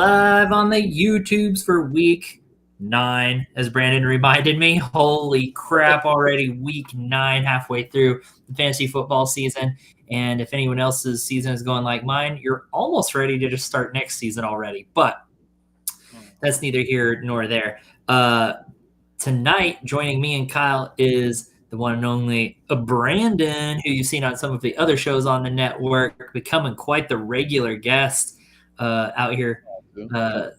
live on the YouTubes for week 9, as Brandon reminded me. Holy crap, already week 9, halfway through the fantasy football season. And if anyone else's season is going like mine, you're almost ready to just start next season already. But that's neither here nor there. Tonight, joining me and Kyle is the one and only Brandon, who you've seen on some of the other shows on the network, becoming quite the regular guest out here,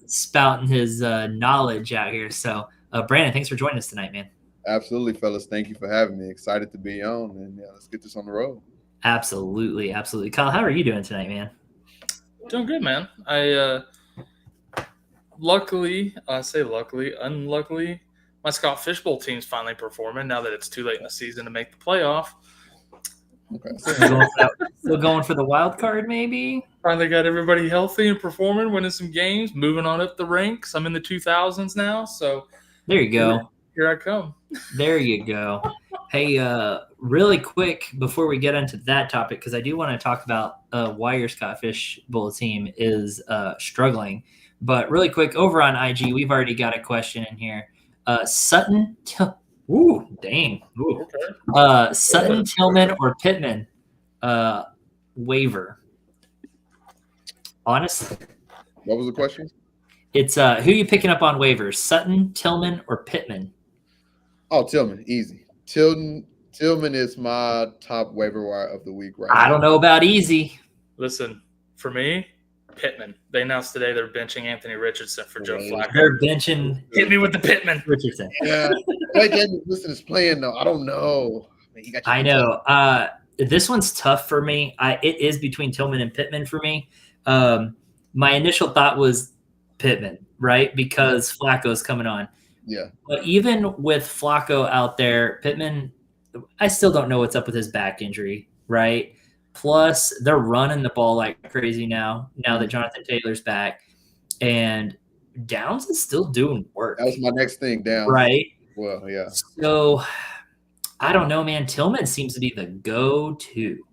spouting his knowledge out here. So, Brandon, thanks for joining us tonight, man. Absolutely, fellas. Thank you for having me. Excited to be on, and let's get this on the road. Absolutely. Kyle, how are you doing tonight, man? Doing good, man. Unluckily, my Scott Fishbowl team's finally performing now that it's too late in the season to make the playoff. Okay. Still going for the wild card, maybe? Finally got everybody healthy and performing, winning some games, moving on up the ranks. I'm in the 2000s now, so there you go. Here I come. There you go. Hey, really quick before we get into that topic, because I do want to talk about why your Scott Fishbowl team is struggling. But really quick, over on IG, we've already got a question in here. Sutton, Sutton, Tillman, or Pittman waiver? Honestly, what was the question? It's who you picking up on waivers? Sutton, Tillman, or Pittman? Oh, Tillman, easy. Tillman is my top waiver wire of the week right now. I don't know about easy. Listen, for me, Pittman. They announced today they're benching Anthony Richardson for Joe Flacco. They're benching. Hit me with the Pittman. Richardson. Yeah. Listen, is playing though. I don't know. I know. This one's tough for me. It is between Tillman and Pittman for me. My initial thought was Pittman, right? Because Flacco's coming on. Yeah. But even with Flacco out there, Pittman, I still don't know what's up with his back injury, right? Plus, they're running the ball like crazy now that Jonathan Taylor's back. And Downs is still doing work. That was my next thing, Downs. Right? Well, yeah. So, I don't know, man. Tillman seems to be the go-to.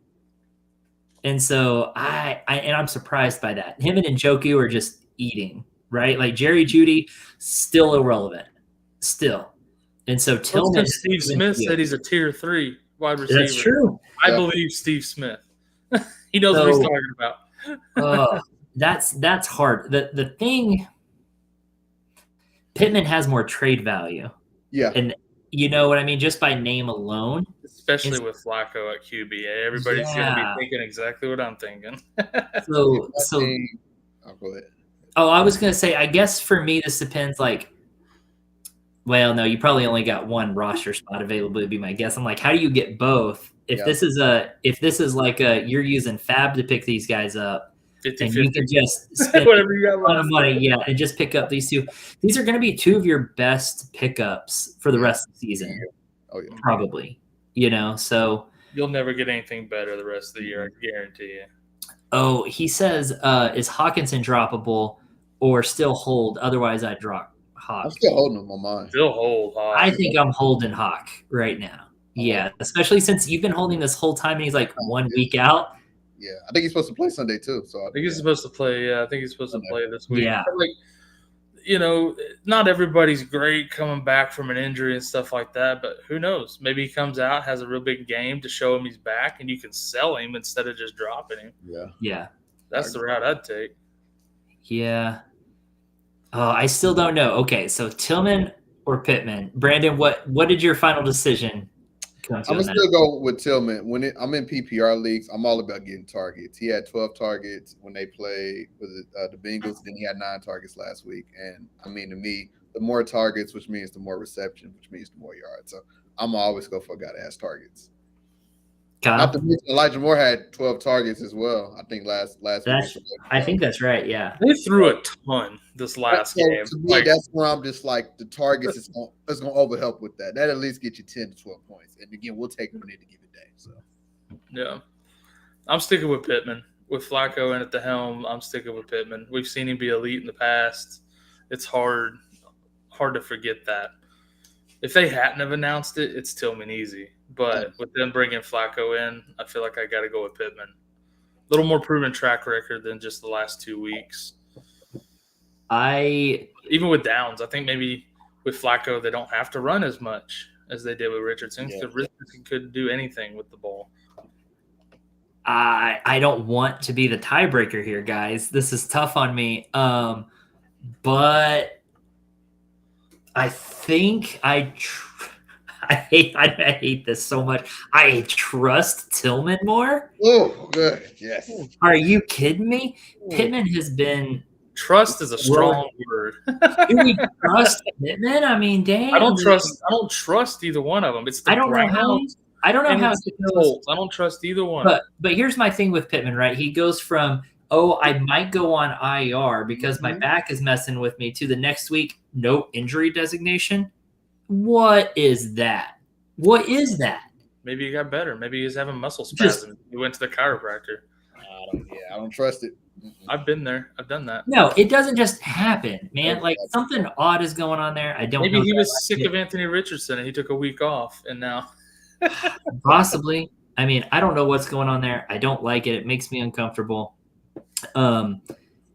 And so, I'm surprised by that. Him and Njoku are just eating, right? Like, Jerry Jeudy, still irrelevant. Still. And so, Tillman. Steve Smith said he's a tier 3 wide receiver. That's true. I believe Steve Smith. He knows what he's talking about. That's hard. The thing, Pittman has more trade value. Yeah. And you know what I mean? Just by name alone. Especially with Flacco at QB. Everybody's going to be thinking exactly what I'm thinking. I'll go ahead. Oh, I was going to say, I guess for me, this depends well, no, you probably only got one roster spot available, would be my guess. I'm like, how do you get both? If this is like you're using Fab to pick these guys up, 50, and 50. you can just spend whatever you got a lot of money, and just pick up these two. These are going to be two of your best pickups for the rest of the season. Oh yeah, probably. So you'll never get anything better the rest of the year, I guarantee you. Oh, he says, is Hockenson droppable or still hold? Otherwise, I'd drop Hawk. I'm still holding him on mine. Still hold Hawk. I think I'm holding Hawk right now. Yeah, especially since you've been holding this whole time and he's like 1 week out. Yeah, I think he's supposed to play Sunday too. So I think he's supposed to play. Yeah, I think he's supposed to play this week. Yeah. Not everybody's great coming back from an injury and stuff like that, but who knows? Maybe he comes out, has a real big game to show him he's back, and you can sell him instead of just dropping him. Yeah. That's the route I'd take. Yeah. Oh, I still don't know. Okay, so Tillman or Pittman. Brandon, what did your final decision come to? I'm going to still go with Tillman. I'm in PPR leagues, I'm all about getting targets. He had 12 targets when they played with the Bengals. Then he had 9 targets last week. And, to me, the more targets, which means the more reception, which means the more yards. So I'm always go for a guy that has targets. Not to mention, Elijah Moore had 12 targets as well. I think last week. I think that's right. Yeah, they threw a ton this last game. To me, that's where I'm just like the targets is going to overhelp with that. That at least get you 10 to 12 points. And again, we'll take them in any given day. So yeah, I'm sticking with Pittman with Flacco in at the helm. I'm sticking with Pittman. We've seen him be elite in the past. It's hard to forget that. If they hadn't have announced it, it's Tillman easy. But with them bringing Flacco in, I feel like I got to go with Pittman. A little more proven track record than just the last 2 weeks. Even with downs, I think maybe with Flacco, they don't have to run as much as they did with Richardson because Richardson couldn't do anything with the ball. I don't want to be the tiebreaker here, guys. This is tough on me. But I think I hate this so much. I trust Tillman more. Oh, good. Yes. Are you kidding me? Pittman has been. Trust is a strong word. Do we trust Pittman? I mean, dang. I don't trust either one of them. It's the I don't know how. I don't know how it goes. I don't trust either one. But here's my thing with Pittman, right? He goes from, I might go on IR because my back is messing with me, to the next week, no injury designation. What is that? What is that? Maybe he got better. Maybe he's having muscle spasms. He went to the chiropractor. I don't trust it. I've been there. I've done that. No, it doesn't just happen, man. Like, something odd is going on there. I don't know. Maybe he was sick of Anthony Richardson and he took a week off, and now possibly. I mean, I don't know what's going on there. I don't like it. It makes me uncomfortable.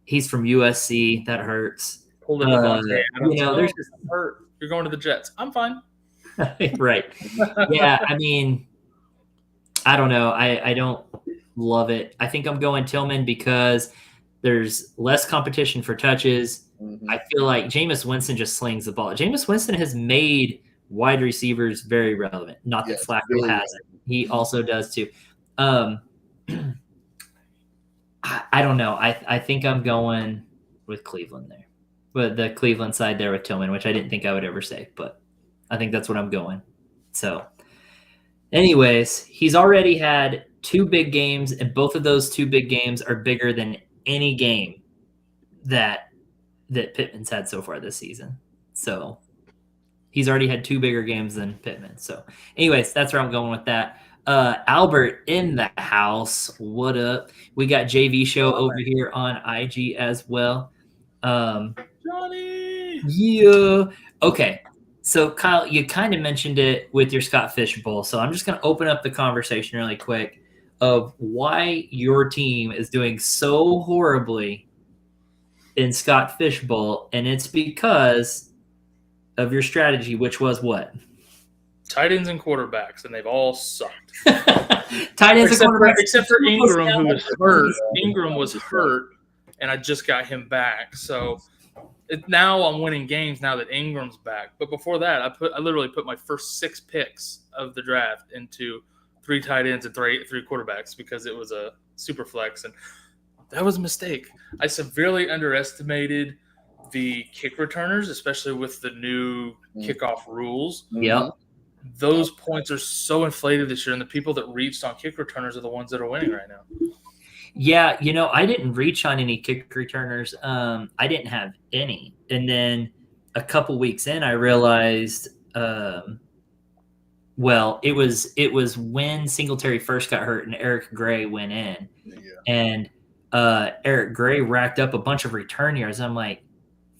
He's from USC. That hurts. Pulled it there's just hurt. You're going to the Jets. I'm fine. Right. Yeah, I mean, I don't know. I don't love it. I think I'm going Tillman because there's less competition for touches. I feel like Jameis Winston just slings the ball. Jameis Winston has made wide receivers very relevant. Not that Flacco hasn't. He also does too. I don't know. I think I'm going with Cleveland there. But the Cleveland side there with Tillman, which I didn't think I would ever say, but I think that's what I'm going. So anyways, he's already had 2 big games, and both of those 2 big games are bigger than any game that Pittman's had so far this season. So he's already had 2 bigger games than Pittman. So anyways, that's where I'm going with that. Albert in the house. What up? We got JV Show over here on IG as well. Johnny. Yeah. Okay. So Kyle, you kind of mentioned it with your Scott Fish Bowl. So I'm just going to open up the conversation really quick of why your team is doing so horribly in Scott Fish Bowl. And it's because of your strategy, which was what? Tight ends and quarterbacks, and they've all sucked. Tight ends and quarterbacks. Except for Ingram, who was hurt. Ingram was hurt, and I just got him back. So now I'm winning games now that Ingram's back. But before that, I literally put my first 6 picks of the draft into 3 tight ends and 3 quarterbacks because it was a super flex, and that was a mistake. I severely underestimated the kick returners, especially with the new kickoff rules. Yep. Those points are so inflated this year, and the people that reached on kick returners are the ones that are winning right now. Yeah, I didn't reach on any kick returners. I didn't have any. And then a couple weeks in, I realized, it was when Singletary first got hurt and Eric Gray went in. Yeah. And Eric Gray racked up a bunch of return yards. I'm like,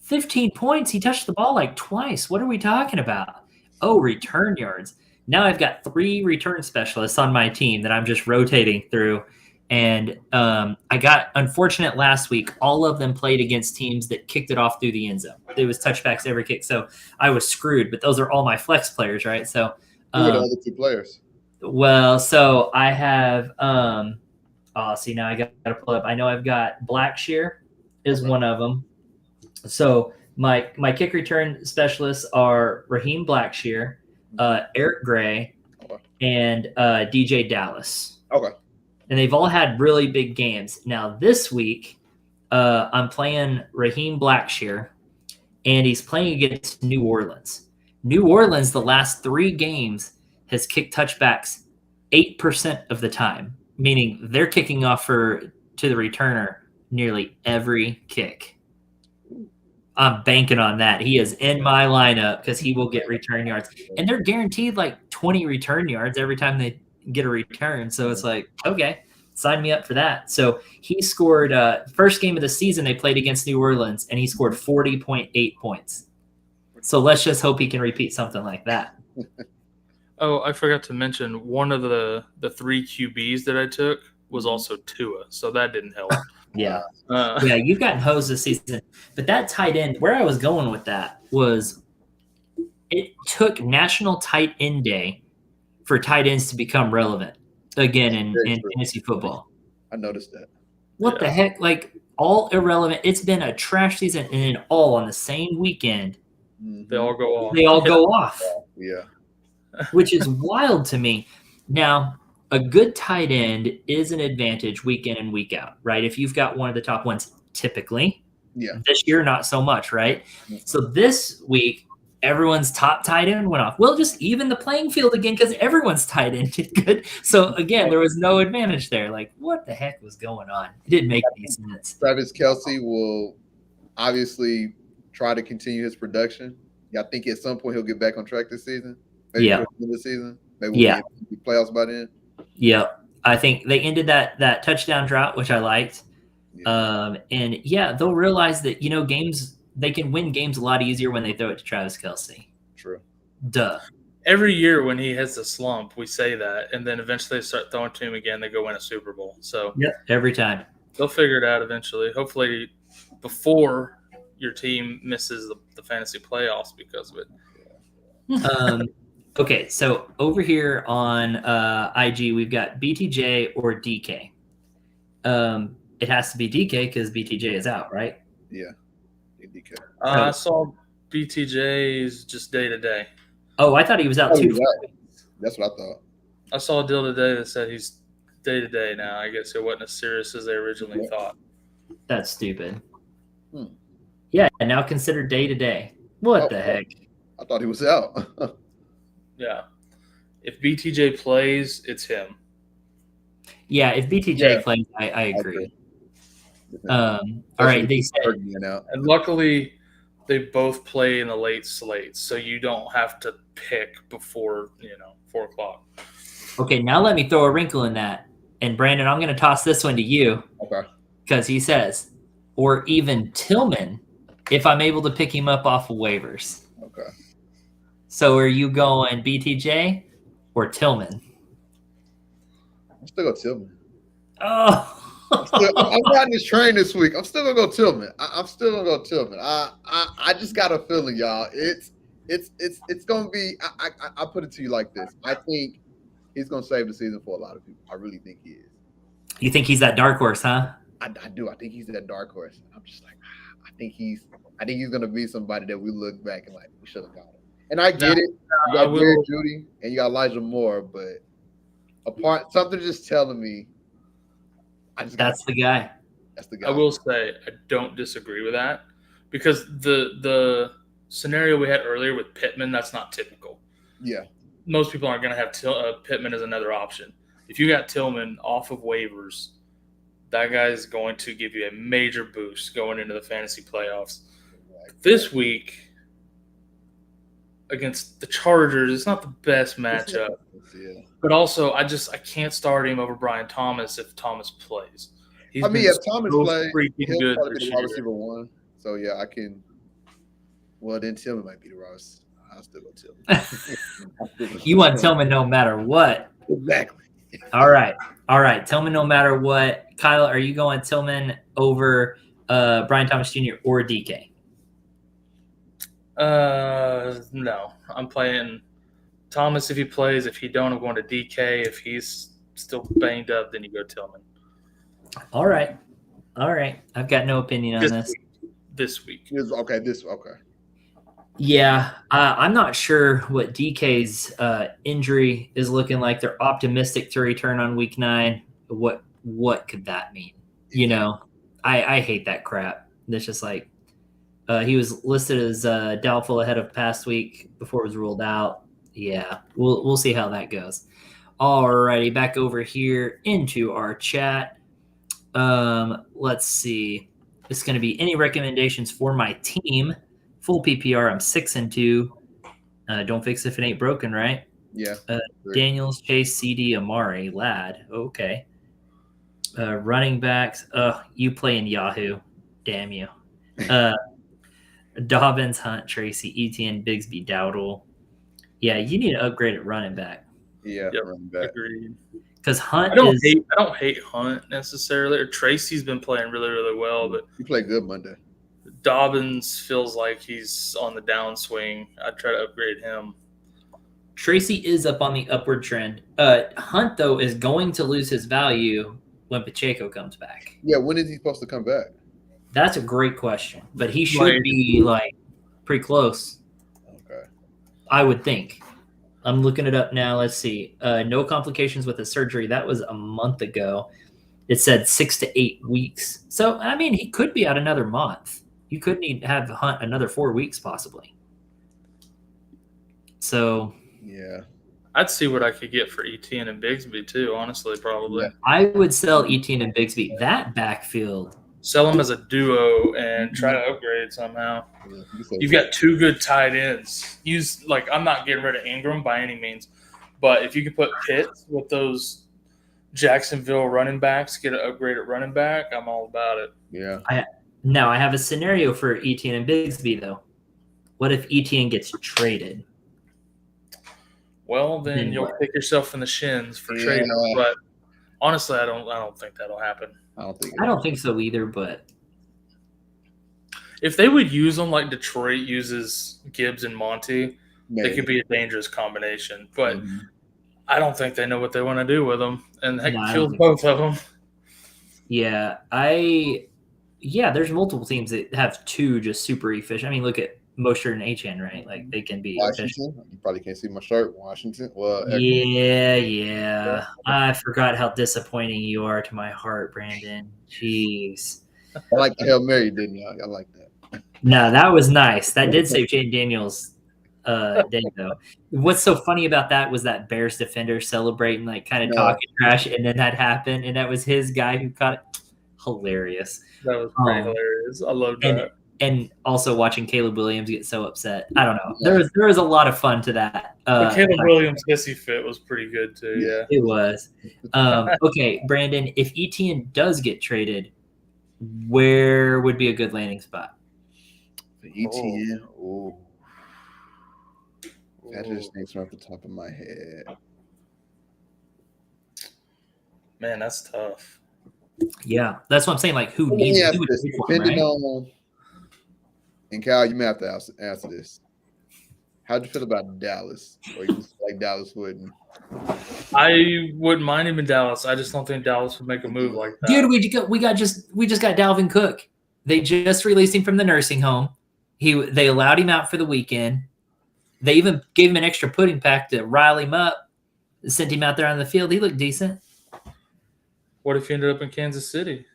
15 points. He touched the ball like twice. What are we talking about? Oh, return yards. Now I've got 3 return specialists on my team that I'm just rotating through. And I got unfortunate last week. All of them played against teams that kicked it off through the end zone. It was touchbacks every kick. So I was screwed, but those are all my flex players, right? So who are the other 2 players? Well, so I have now I got to pull up. I know I've got Blackshear is one of them. So my kick return specialists are Raheem Blackshear, Eric Gray, and DJ Dallas. Okay. And they've all had really big games. Now this week, I'm playing Raheem Blackshear, and he's playing against New Orleans. New Orleans, the last 3 games, has kicked touchbacks 8% of the time, meaning they're kicking off to the returner nearly every kick. I'm banking on that. He is in my lineup because he will get return yards. And they're guaranteed like 20 return yards every time they get a return. So it's like, okay, sign me up for that. So he scored first game of the season they played against New Orleans, and he scored 40.8 points. So let's just hope he can repeat something like that. Oh, I forgot to mention one of the 3 QBs that I took was also Tua, so that didn't help. Yeah. Yeah, you've gotten hosed this season. But that tight end, where I was going with that was it took National Tight End Day for tight ends to become relevant again in fantasy football. I noticed that. What the heck? Like, all irrelevant. It's been a trash season, and all on the same weekend. They all go off. They all go off. Yeah. Which is wild to me. Now, a good tight end is an advantage week in and week out, right? If you've got one of the top ones, typically. Yeah. This year, not so much, right? So this week, everyone's top tight end went off. We'll just even the playing field again because everyone's tight end did good. So, again, there was no advantage there. Like, what the heck was going on? It didn't make any sense. Travis Kelce will obviously try to continue his production. Yeah, I think at some point he'll get back on track this season. Maybe for the end of the season. Maybe we'll be playoffs by then. Yeah. I think they ended that touchdown drought, which I liked. Yeah. And, they'll realize that, games – they can win games a lot easier when they throw it to Travis Kelce. True. Duh. Every year when he has the slump, we say that, and then eventually they start throwing to him again. They go win a Super Bowl. So every time. They'll figure it out eventually. Hopefully before your team misses the fantasy playoffs because of it. Okay, so over here on IG, we've got BTJ or DK. It has to be DK because BTJ is out, right? Yeah. DK. I saw BTJ's just day to day. Oh, I thought he was out too. That's what I thought. I saw a deal today that said he's day to day now. I guess it wasn't as serious as they originally thought. That's stupid. Yeah, now considered day to day. What the heck? I thought he was out. Yeah. If BTJ plays, it's him. Yeah, if BTJ plays, I agree. All right, they said, and luckily they both play in the late slates, so you don't have to pick before 4:00. Okay, now let me throw a wrinkle in that. And Brandon, I'm going to toss this one to you. Okay. Because he says, or even Tillman, if I'm able to pick him up off of waivers. Okay. So are you going BTJ or Tillman? I'm still going Tillman. Oh. I'm riding this train this week. I'm still gonna go Tillman. I'm still gonna go Tillman. I just got a feeling, y'all. It's gonna be. I put it to you like this. I think he's gonna save the season for a lot of people. I really think he is. You think he's that dark horse, huh? I do. I think he's that dark horse. I'm just like, I think he's gonna be somebody that we look back and like we should have got him. And I get it. You got Jerry Jeudy and you got Elijah Moore, but something just telling me. That's the guy. I will say I don't disagree with that because the scenario we had earlier with Pittman, that's not typical. Yeah. Most people aren't going to have Pittman as another option. If you got Tillman off of waivers, that guy is going to give you a major boost going into the fantasy playoffs. This week against the Chargers, it's not the best matchup. Yeah. But also, I can't start him over Brian Thomas if Thomas plays. If Thomas plays, he'll probably be the wide receiver one. So, yeah, I can – well, then Tillman might be the Ross. I'll still go Tillman. You want Tillman no matter what. Exactly. All right. Tillman no matter what. Kyle, are you going Tillman over Brian Thomas Jr. or DK? No. I'm playing – Thomas, if he plays, if he don't, I'm going to DK. If he's still banged up, then you go Tillman. All right. I've got no opinion on this. This week. Okay. Yeah, I'm not sure what DK's injury is looking like. They're optimistic to return on week 9. What could that mean? I hate that crap. It's just like he was listed as doubtful ahead of past week before it was ruled out. Yeah, we'll see how that goes. All righty, back over here into our chat. Let's see. It's going to be any recommendations for my team. Full PPR, I'm 6-2. Don't fix if it ain't broken, right? Yeah. Daniels, Chase, CD, Amari, Ladd. Okay. Running backs. You play in Yahoo. Damn you. Dobbins, Hunt, Tracy, Etienne, Bigsby, Dowdle. Yeah, you need to upgrade at running back. Yeah, Yep. running back. Agreed. Because Hunt I don't hate Hunt necessarily. Or Tracy's been playing really, really well, but He played good Monday. Dobbins feels like he's on the downswing. I'd try to upgrade him. Tracy is up on the upward trend. Hunt, though, is going to lose his value when Pacheco comes back. Yeah, when is he supposed to come back? That's a great question, but he should be pretty close. Okay. I would think. I'm looking it up now. Let's see. No complications with the surgery. That was a month ago. It said 6 to 8 weeks. So, I mean, he could be out another month. You could have Hunt another 4 weeks possibly. So, yeah. I'd see what I could get for Etienne and Bigsby too, honestly, probably. Yeah. I would sell Etienne and Bigsby. That backfield. Sell them as a duo and try to upgrade somehow. Yeah, You've got 2 good tight ends. I'm not getting rid of Ingram by any means, but if you could put Pitts with those Jacksonville running backs, get an upgrade at running back, I'm all about it. Yeah. Now, I have a scenario for Etienne and Bigsby, though. What if Etienne gets traded? Well, then you'll kick yourself in the shins for trading. But honestly, I don't think that'll happen. I don't think so either, but if they would use them like Detroit uses Gibbs and Monty, Maybe. they could be a dangerous combination. But I don't think they know what they want to do with them, and that kills both of them. Yeah, there's multiple teams that have 2 just super efficient. I mean, look at Mostert and HN, right? Like they can be Washington. Efficient. You probably can't see my shirt. Washington. Well, yeah. I forgot how disappointing you are to my heart, Brandon. Jeez. I like the Hail Mary, didn't you? I like that. No, that was nice. That did save Jayden Daniels' day, though. What's so funny about that was that Bears defender celebrating, like kind of talking trash, and then that happened, and that was his guy who caught it. Hilarious. That was pretty hilarious. I love that. And also watching Caleb Williams get so upset. I don't know. There was a lot of fun to that. The Caleb Williams hissy fit was pretty good too. Yeah, it was. Okay, Brandon, if Etienne does get traded, where would be a good landing spot? For Etienne, that just thinks off the top of my head. Man, that's tough. Yeah, that's what I'm saying. Like, who needs to do it? Depending on, and Kyle, you may have to answer this. How'd you feel about Dallas? Or you just like Dallas wouldn't? I wouldn't mind him in Dallas. I just don't think Dallas would make a move like that. Dude, we just got Dalvin Cook. They just released him from the nursing home. They allowed him out for the weekend. They even gave him an extra pudding pack to rile him up. Sent him out there on the field. He looked decent. What if he ended up in Kansas City?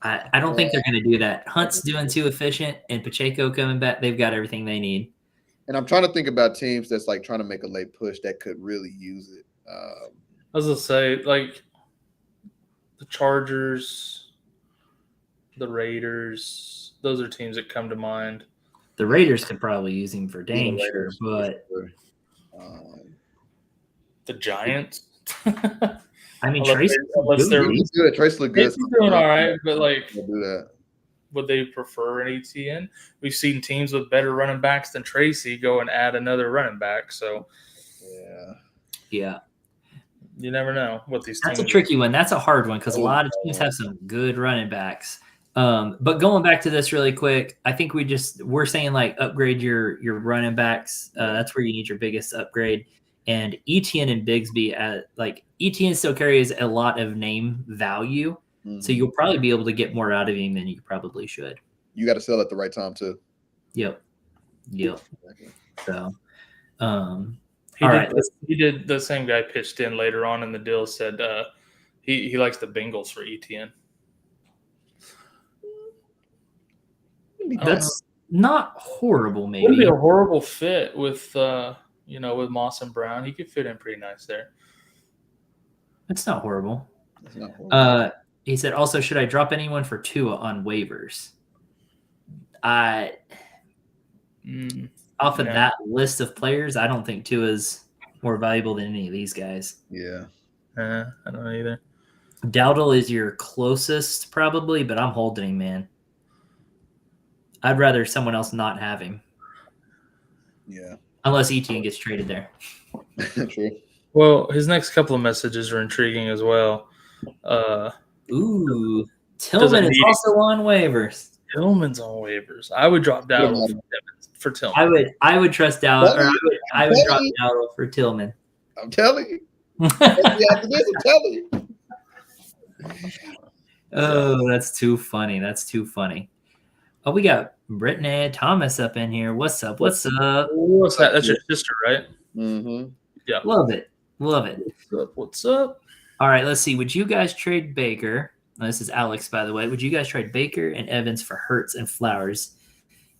I don't think they're going to do that. Hunt's doing too efficient, and Pacheco coming back. They've got everything they need. And I'm trying to think about teams that's like trying to make a late push that could really use it. I was going to say, like, the Chargers, the Raiders, those are teams that come to mind. The Raiders could probably use him for danger, but the Giants. I mean, Trace looks good. Trace look good. He's doing all right, but like, do that. Would they prefer an ETN? We've seen teams with better running backs than Tracy go and add another running back. So, yeah, you never know what these. That's a tricky one. That's a hard one because a lot of teams have some good running backs. But going back to this really quick, I think we're saying like upgrade your running backs. That's where you need your biggest upgrade. And Etienne and Bigsby, like Etienne still carries a lot of name value. So you'll probably be able to get more out of him than you probably should. You got to sell at the right time too. Yep. So, he did. The same guy pitched in later on in the deal. Said he likes the Bengals for ETN. That's not horrible. Maybe it would be a horrible fit with with Moss and Brown. He could fit in pretty nice there. It's not horrible. He said, also, should I drop anyone for Tua on waivers? Off of that list of players, I don't think Tua's more valuable than any of these guys. Yeah. I don't know either. Dowdle is your closest probably, but I'm holding him, man. I'd rather someone else not have him. Yeah. Unless Etienne gets traded there. True. Well, his next couple of messages are intriguing as well. Ooh, Tillman is also on waivers. Tillman's on waivers. I would drop Dowdle for Tillman. I would trust Dowdle, or I would drop Dowdle for Tillman. I'm telling you. After this, I'm telling you. Oh, that's too funny. That's too funny. Oh, we got Brittany Thomas up in here. What's up? What's up? What's that? That's your sister, right? Mm-hmm. Yeah. Love it. Love it. What's up? All right, let's see. Would you guys trade Baker? Oh, this is Alex, by the way. Would you guys trade Baker and Evans for Hurts and Flowers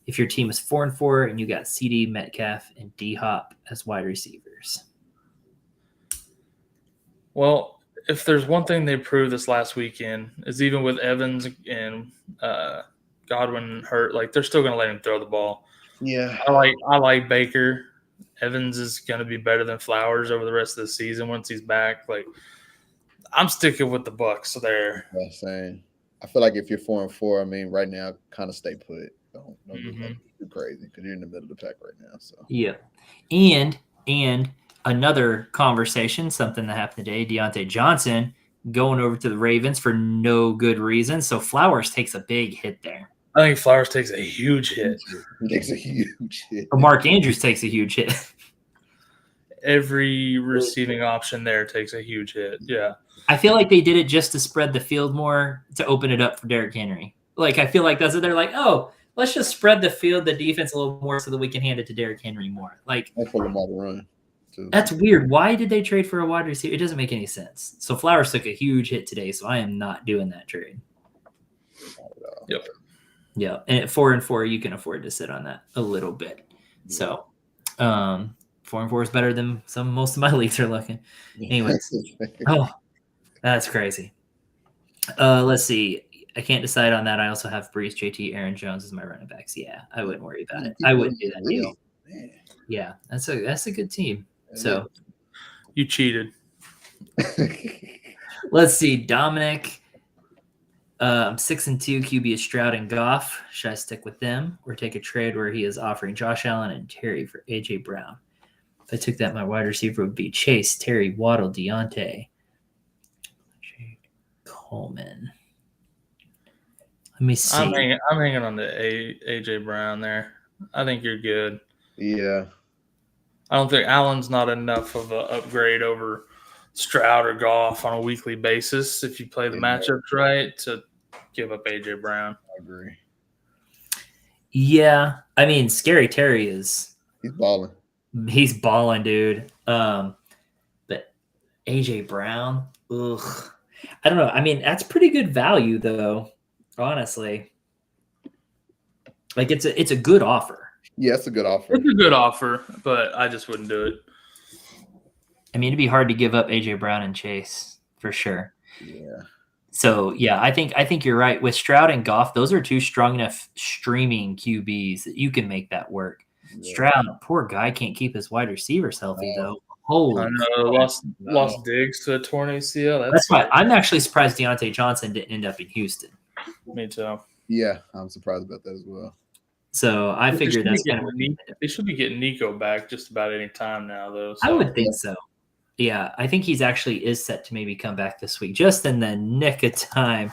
if your team is 4-4 and you got CD, Metcalf, and D-Hop as wide receivers? Well, if there's one thing they proved this last weekend is even with Evans and Godwin hurt, like they're still going to let him throw the ball. Yeah, I like Baker. Evans is going to be better than Flowers over the rest of the season once he's back. Like I'm sticking with the Bucks there. That's saying. I feel like if you're 4-4, I mean, right now, kind of stay put. Don't do too crazy because you're in the middle of the pack right now. So yeah, and another conversation, something that happened today. Diontae Johnson going over to the Ravens for no good reason. So Flowers takes a big hit there. I think Flowers takes a huge hit. He takes a huge hit. Mark Andrews takes a huge hit. Every receiving option there takes a huge hit. Yeah. I feel like they did it just to spread the field more, to open it up for Derrick Henry. Like, I feel like that's what they're like, oh, let's just spread the field, the defense a little more so that we can hand it to Derrick Henry more. Like, that's for Lamar to run, too. That's weird. Why did they trade for a wide receiver? It doesn't make any sense. So Flowers took a huge hit today, so I am not doing that trade. Yep. Yeah, and at 4-4, you can afford to sit on that a little bit. So, 4-4 is better than most of my leagues are looking. Anyways, that's crazy. Let's see. I can't decide on that. I also have Brees, JT, Aaron Jones as my running backs. Yeah, I wouldn't worry about it. I wouldn't do that deal. Yeah, that's a good team. So you cheated. Let's see, Dominic. 6-2 QB is Stroud and Goff. Should I stick with them or take a trade where he is offering Josh Allen and Terry for AJ Brown? If I took that, my wide receiver would be Chase, Terry, Waddle, Diontae, Coleman. Let me see. I'm hanging on to AJ Brown there. I think you're good. Yeah. I don't think Allen's not enough of an upgrade over Stroud or Goff on a weekly basis if you play the matchups right to give up AJ Brown. I agree. Yeah. I mean, Scary Terry he's balling. He's balling, dude. But AJ Brown, ugh. I don't know. I mean, that's pretty good value though, honestly. Like it's a good offer. Yeah, it's a good offer. It's a good offer, but I just wouldn't do it. I mean, it'd be hard to give up AJ Brown and Chase for sure. Yeah. So yeah, I think you're right. With Stroud and Goff, those are two strong enough streaming QBs that you can make that work. Yeah. Stroud, poor guy, can't keep his wide receivers healthy though. Holy, I know, lost Diggs to a torn ACL. That's why I'm actually surprised Diontae Johnson didn't end up in Houston. Me too. Yeah, I'm surprised about that as well. So I figured that's kind of they should be getting Nico back just about any time now, though. So. I would think so. Yeah, I think he's actually is set to maybe come back this week, just in the nick of time.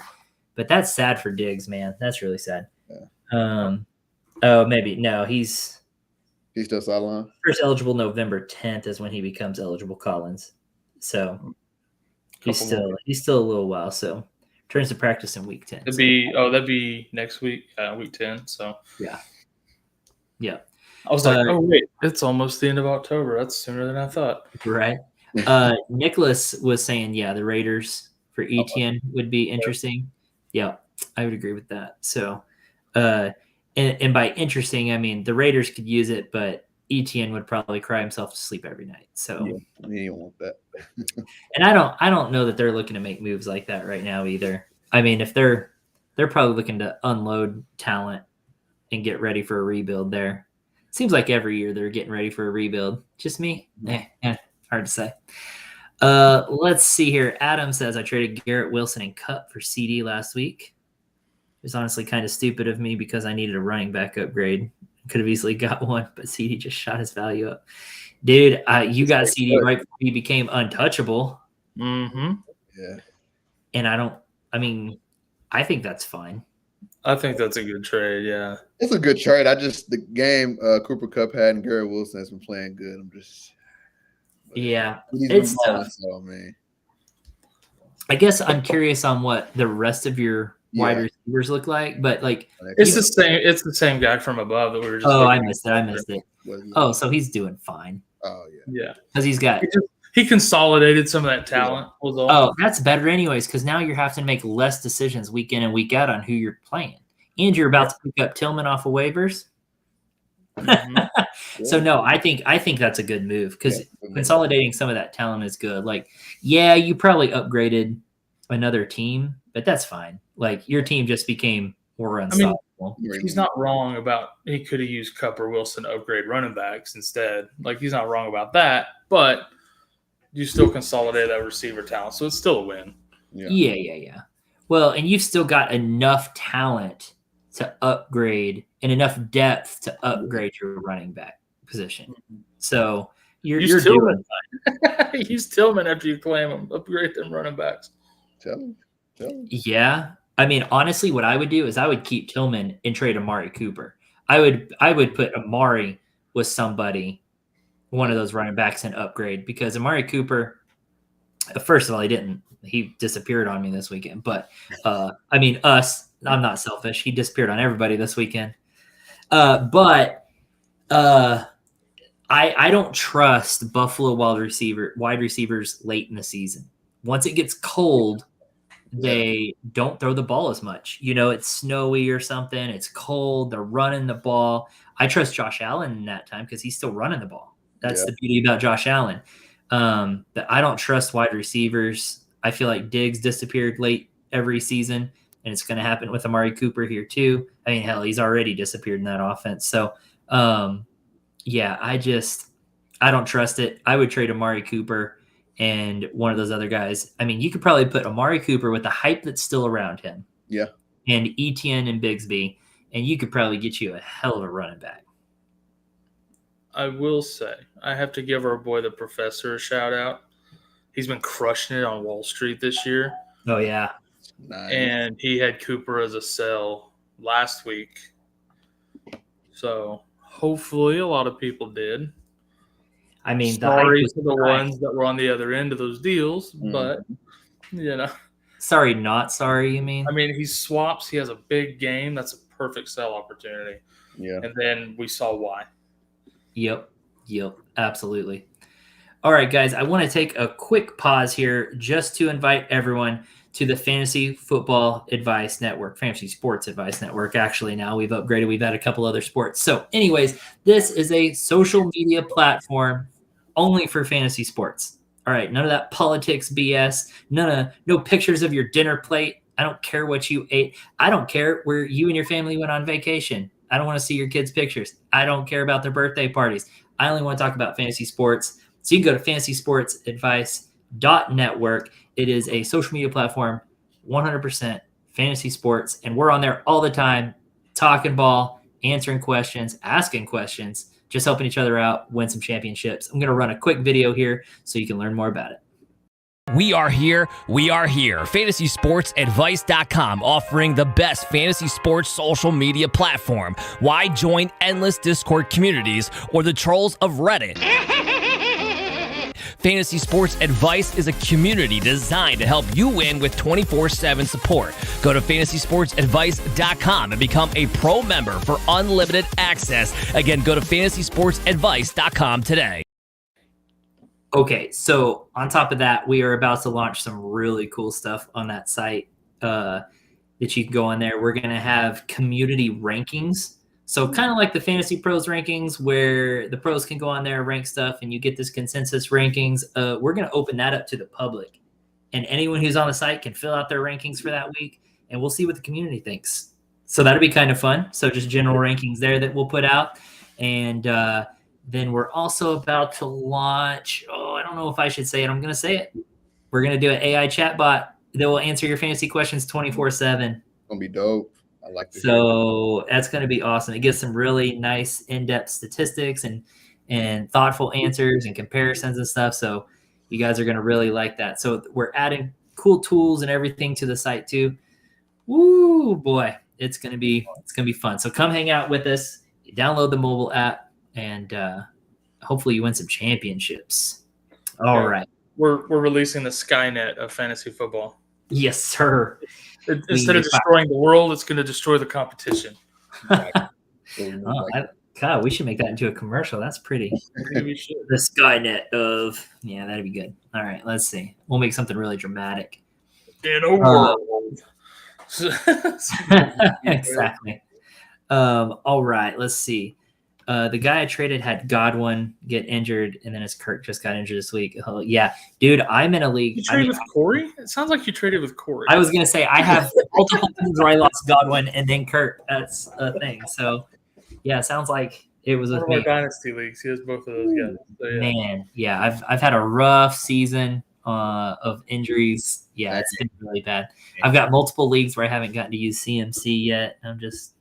But that's sad for Diggs, man. That's really sad. Yeah. Oh, maybe no. He's still sidelined. First eligible November 10th is when he becomes eligible. Collins, so he's still a little while. So turns to practice in week 10. That'd be next week, week 10. So yeah. I was like, oh wait, it's almost the end of October. That's sooner than I thought. Right. Nicholas was saying, the Raiders for Etienne would be interesting. Yeah, I would agree with that. So, and by interesting, I mean the Raiders could use it, but Etienne would probably cry himself to sleep every night. So, you don't want that. And I don't know that they're looking to make moves like that right now either. I mean, if they're probably looking to unload talent and get ready for a rebuild there. Seems like every year they're getting ready for a rebuild. Just me? Hard to say. Let's see here. Adam says, I traded Garrett Wilson and Cup for CD last week. It was honestly kind of stupid of me because I needed a running back upgrade. Could have easily got one, but CD just shot his value up. Dude, you got CD right before he became untouchable. Mm-hmm. Yeah. And I think that's fine. I think that's a good trade, yeah. It's a good trade. The game Cooper Kupp had and Garrett Wilson has been playing good. It's tough. So, man. I guess I'm curious on what the rest of your wide receivers look like, but like it's the same guy from above that we were just. Oh, I missed it. Oh, so he's doing fine. Oh yeah. Because he consolidated some of that talent. Was all. Oh, that's better anyways, because now you're having to make less decisions week in and week out on who you're playing. And you're about to pick up Tillman off of waivers. Mm-hmm. So no, I think that's a good move because consolidating some of that talent is good. Like, yeah, you probably upgraded another team, but that's fine. Like your team just became more unstoppable. He's not wrong about he could have used Kupp or Wilson to upgrade running backs instead. Like he's not wrong about that, but you still consolidate that receiver talent, so it's still a win. Yeah. Well, and you've still got enough talent to upgrade and enough depth to upgrade your running back position. So you're doing fine. Use Tillman after you claim him. Upgrade them running backs. Tell him. Yeah. I mean, honestly, what I would do is I would keep Tillman and trade Amari Cooper. I would put Amari with somebody, one of those running backs, and upgrade because Amari Cooper, first of all, he disappeared on me this weekend. But I'm not selfish. He disappeared on everybody this weekend. But I don't trust Buffalo wide receivers late in the season. Once it gets cold, they don't throw the ball as much. It's snowy or something. It's cold. They're running the ball. I trust Josh Allen in that time because he's still running the ball. That's the beauty about Josh Allen. But I don't trust wide receivers. I feel like Diggs disappeared late every season, and it's going to happen with Amari Cooper here too. I mean, hell, he's already disappeared in that offense. So, I don't trust it. I would trade Amari Cooper and one of those other guys. I mean, you could probably put Amari Cooper with the hype that's still around him. Yeah. And Etienne and Bigsby, and you could probably get you a hell of a running back. I will say, I have to give our boy the professor a shout out. He's been crushing it on Wall Street this year. Oh, yeah. Nice. And he had Cooper as a sell last week. So hopefully a lot of people did. I mean, sorry to the ones that were on the other end of those deals, but Sorry, not sorry, you mean? I mean, he swaps. He has a big game. That's a perfect sell opportunity. Yeah. And then we saw why. Yep, absolutely. All right, guys, I want to take a quick pause here just to invite everyone to the Fantasy Football Advice Network, Fantasy Sports Advice Network. Actually, now we've upgraded. We've had a couple other sports. So anyways, this is a social media platform only for fantasy sports. All right, none of that politics BS, no pictures of your dinner plate. I don't care what you ate. I don't care where you and your family went on vacation. I don't want to see your kids' pictures. I don't care about their birthday parties. I only want to talk about fantasy sports. So you can go to fantasysportsadvice.network. It is a social media platform, 100% fantasy sports, and we're on there all the time, talking ball, answering questions, asking questions, just helping each other out, win some championships. I'm going to run a quick video here so you can learn more about it. We are here. FantasySportsAdvice.com, offering the best fantasy sports social media platform. Why join endless Discord communities or the trolls of Reddit? Fantasy Sports Advice is a community designed to help you win with 24/7 support. Go to FantasySportsAdvice.com and become a pro member for unlimited access. Again, go to FantasySportsAdvice.com today. Okay, so on top of that, we are about to launch some really cool stuff on that site that you can go on there. We're going to have community rankings. So kind of like the Fantasy Pros rankings where the pros can go on there, rank stuff, and you get this consensus rankings. We're going to open that up to the public. And anyone who's on the site can fill out their rankings for that week, and we'll see what the community thinks. So that'll be kind of fun. So just general rankings there that we'll put out. And then we're also about to launch, I don't know if I should say it. I'm going to say it. We're going to do an AI chatbot that will answer your fantasy questions 24/7. Gonna be dope. I like to hear So that's going to be awesome. It gives some really nice in-depth statistics and thoughtful answers and comparisons and stuff. So you guys are going to really like that. So we're adding cool tools and everything to the site too. Woo, boy, it's going to be fun. So come hang out with us. Download the mobile app, and hopefully you win some championships. All right. We're releasing the Skynet of fantasy football. Yes, sir. Instead of destroying the world, it's going to destroy the competition. God, we should make that into a commercial. That's pretty. Maybe we should. The Skynet of that'd be good. All right, let's see. We'll make something really dramatic. In a world. Exactly. All right, let's see. The guy I traded had Godwin get injured, and then his Kirk just got injured this week. Oh, yeah, dude, I'm in a league. You traded with Corey? It sounds like you traded with Corey. I was gonna say I have multiple teams where I lost Godwin and then Kirk. That's a thing. So, yeah, it sounds like it was with One me. of our dynasty leagues. He has both of those guys. So, yeah. Man, yeah, I've had a rough season of injuries. Yeah, it's been really bad. I've got multiple leagues where I haven't gotten to use CMC yet. I'm just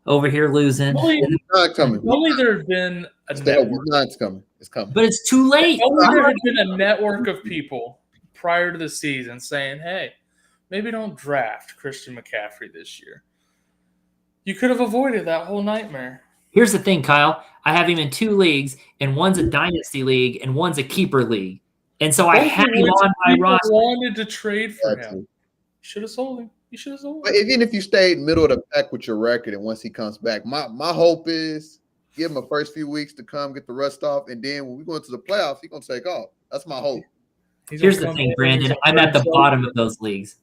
over here losing. It's not coming. Only there have been a network. It's coming. It's coming. But it's too late. Only there had been a network of people prior to the season saying, hey, maybe don't draft Christian McCaffrey this year. You could have avoided that whole nightmare. Here's the thing, Kyle. I have him in 2 leagues, and one's a dynasty league, and one's a keeper league. And so I had him on my roster. Wanted to trade for him. You should have sold him. You should have sold him. But even if you stayed middle of the pack with your record, and once he comes back, my hope is give him a first few weeks to come get the rust off, and then when we go into the playoffs, he's gonna take off. That's my hope. Here's the thing, Brandon. I'm at the bottom of those leagues.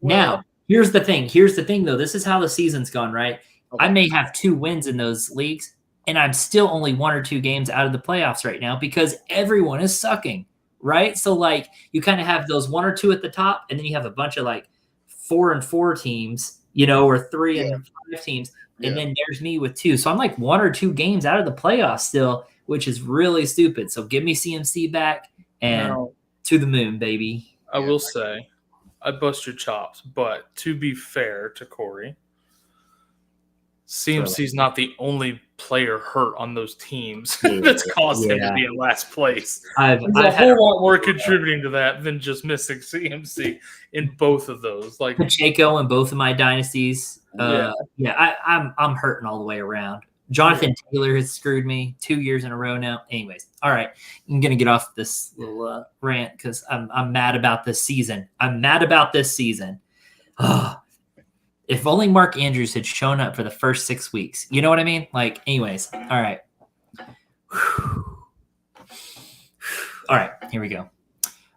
Now, here's the thing. Though. This is how the season's gone, right? Okay. I may have 2 wins in those leagues, and I'm still only 1 or 2 games out of the playoffs right now because everyone is sucking, right? So, like, you kind of have those 1 or 2 at the top, and then you have a bunch of, like, 4 and 4 teams, or 3 and 5 teams, and then there's me with 2. So I'm like 1 or 2 games out of the playoffs still, which is really stupid. So give me CMC back and to the moon, baby. I will say, I bust your chops, but to be fair to Corey, CMC's not the only player hurt on those teams that's caused him to be in last place. I've a whole lot more contributing to that than just missing CMC in both of those. Like Pacheco in both of my dynasties. I'm hurting all the way around. Jonathan Taylor has screwed me 2 years in a row now. Anyways, all right, I'm gonna get off this little rant because I'm mad about this season. If only Mark Andrews had shown up for the first 6 weeks. You know what I mean? Like, anyways. All right. All right, here we go.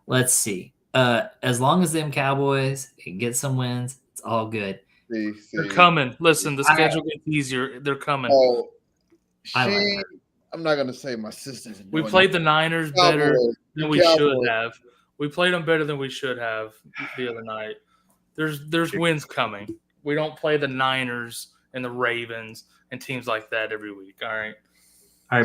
Let's see. As long as them Cowboys can get some wins, it's all good. They're coming. Listen, the schedule gets easier. They're coming. I'm not going to say my sisters. We played the Niners better than we should have. We played them better than we should have the other night. There's wins coming. We don't play the Niners and the Ravens and teams like that every week. All right,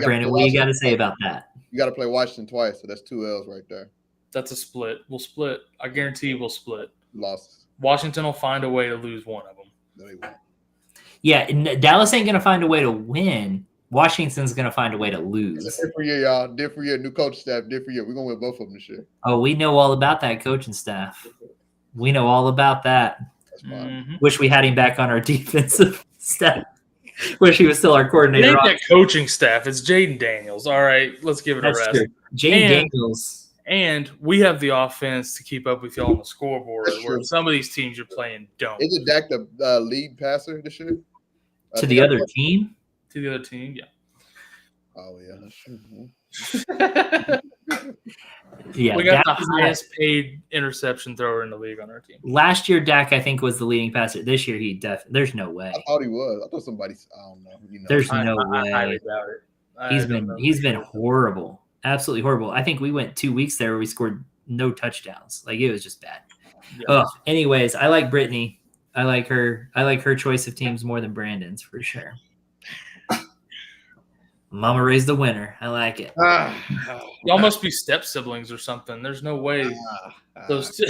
Brandon, what do you got to say about that? You got to play Washington twice, so that's 2 L's right there. That's a split. We'll split. I guarantee you we'll split. Losses. Washington will find a way to lose one of them. No, they won't. Yeah, Dallas ain't going to find a way to win. Washington's going to find a way to lose. Different year, y'all. Different year. New coaching staff. Different year. We're going to win both of them this year. Oh, we know all about that coaching staff. We know all about that. Mm-hmm. Wish we had him back on our defensive staff. Wish he was still our coordinator. It ain't that coaching staff. It's Jayden Daniels. All right, let's give it a rest. Jayden Daniels. And we have the offense to keep up with y'all on the scoreboard, where some of these teams you're playing don't. Is it Dak the lead passer this year? To the other team? To the other team, yeah. Oh, yeah, that's true. Yeah, we got the highest paid interception thrower in the league on our team. Last year, Dak, I think, was the leading passer. This year, there's no way. I thought he was. I thought somebody. I don't know. There's no way. I highly doubt it. He's been horrible, absolutely horrible. I think we went 2 weeks there where we scored no touchdowns. Like, it was just bad. Yeah. Anyways, I like Brittany. I like her. I like her choice of teams more than Brandon's for sure. Mama raised the winner. I like it. Y'all must be step siblings or something. There's no way those two.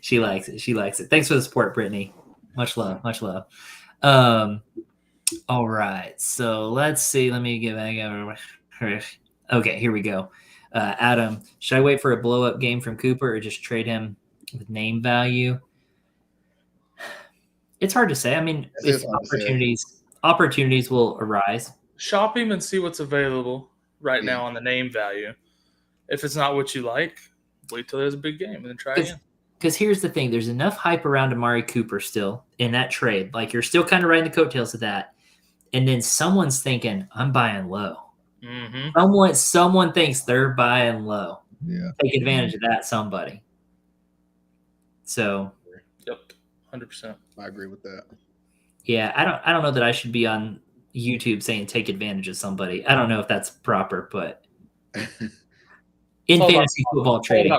She likes it. She likes it. Thanks for the support, Brittany. Much love. Much love. All right. So let's see. Let me get back. Okay, here we go. Adam, should I wait for a blow-up game from Cooper or just trade him with name value? It's hard to say. I mean, if opportunities will arise. Shop him and see what's available right now on the name value. If it's not what you like, wait till there's a big game and then try again. Because here's the thing. There's enough hype around Amari Cooper still in that trade. Like, you're still kind of riding the coattails of that. And then someone's thinking, I'm buying low. Mm-hmm. Someone thinks they're buying low. Yeah. Take advantage of that, somebody. So. Yep, 100%. I agree with that. Yeah, I don't know that I should be on YouTube saying take advantage of somebody. I don't know if that's proper, but in fantasy football trading,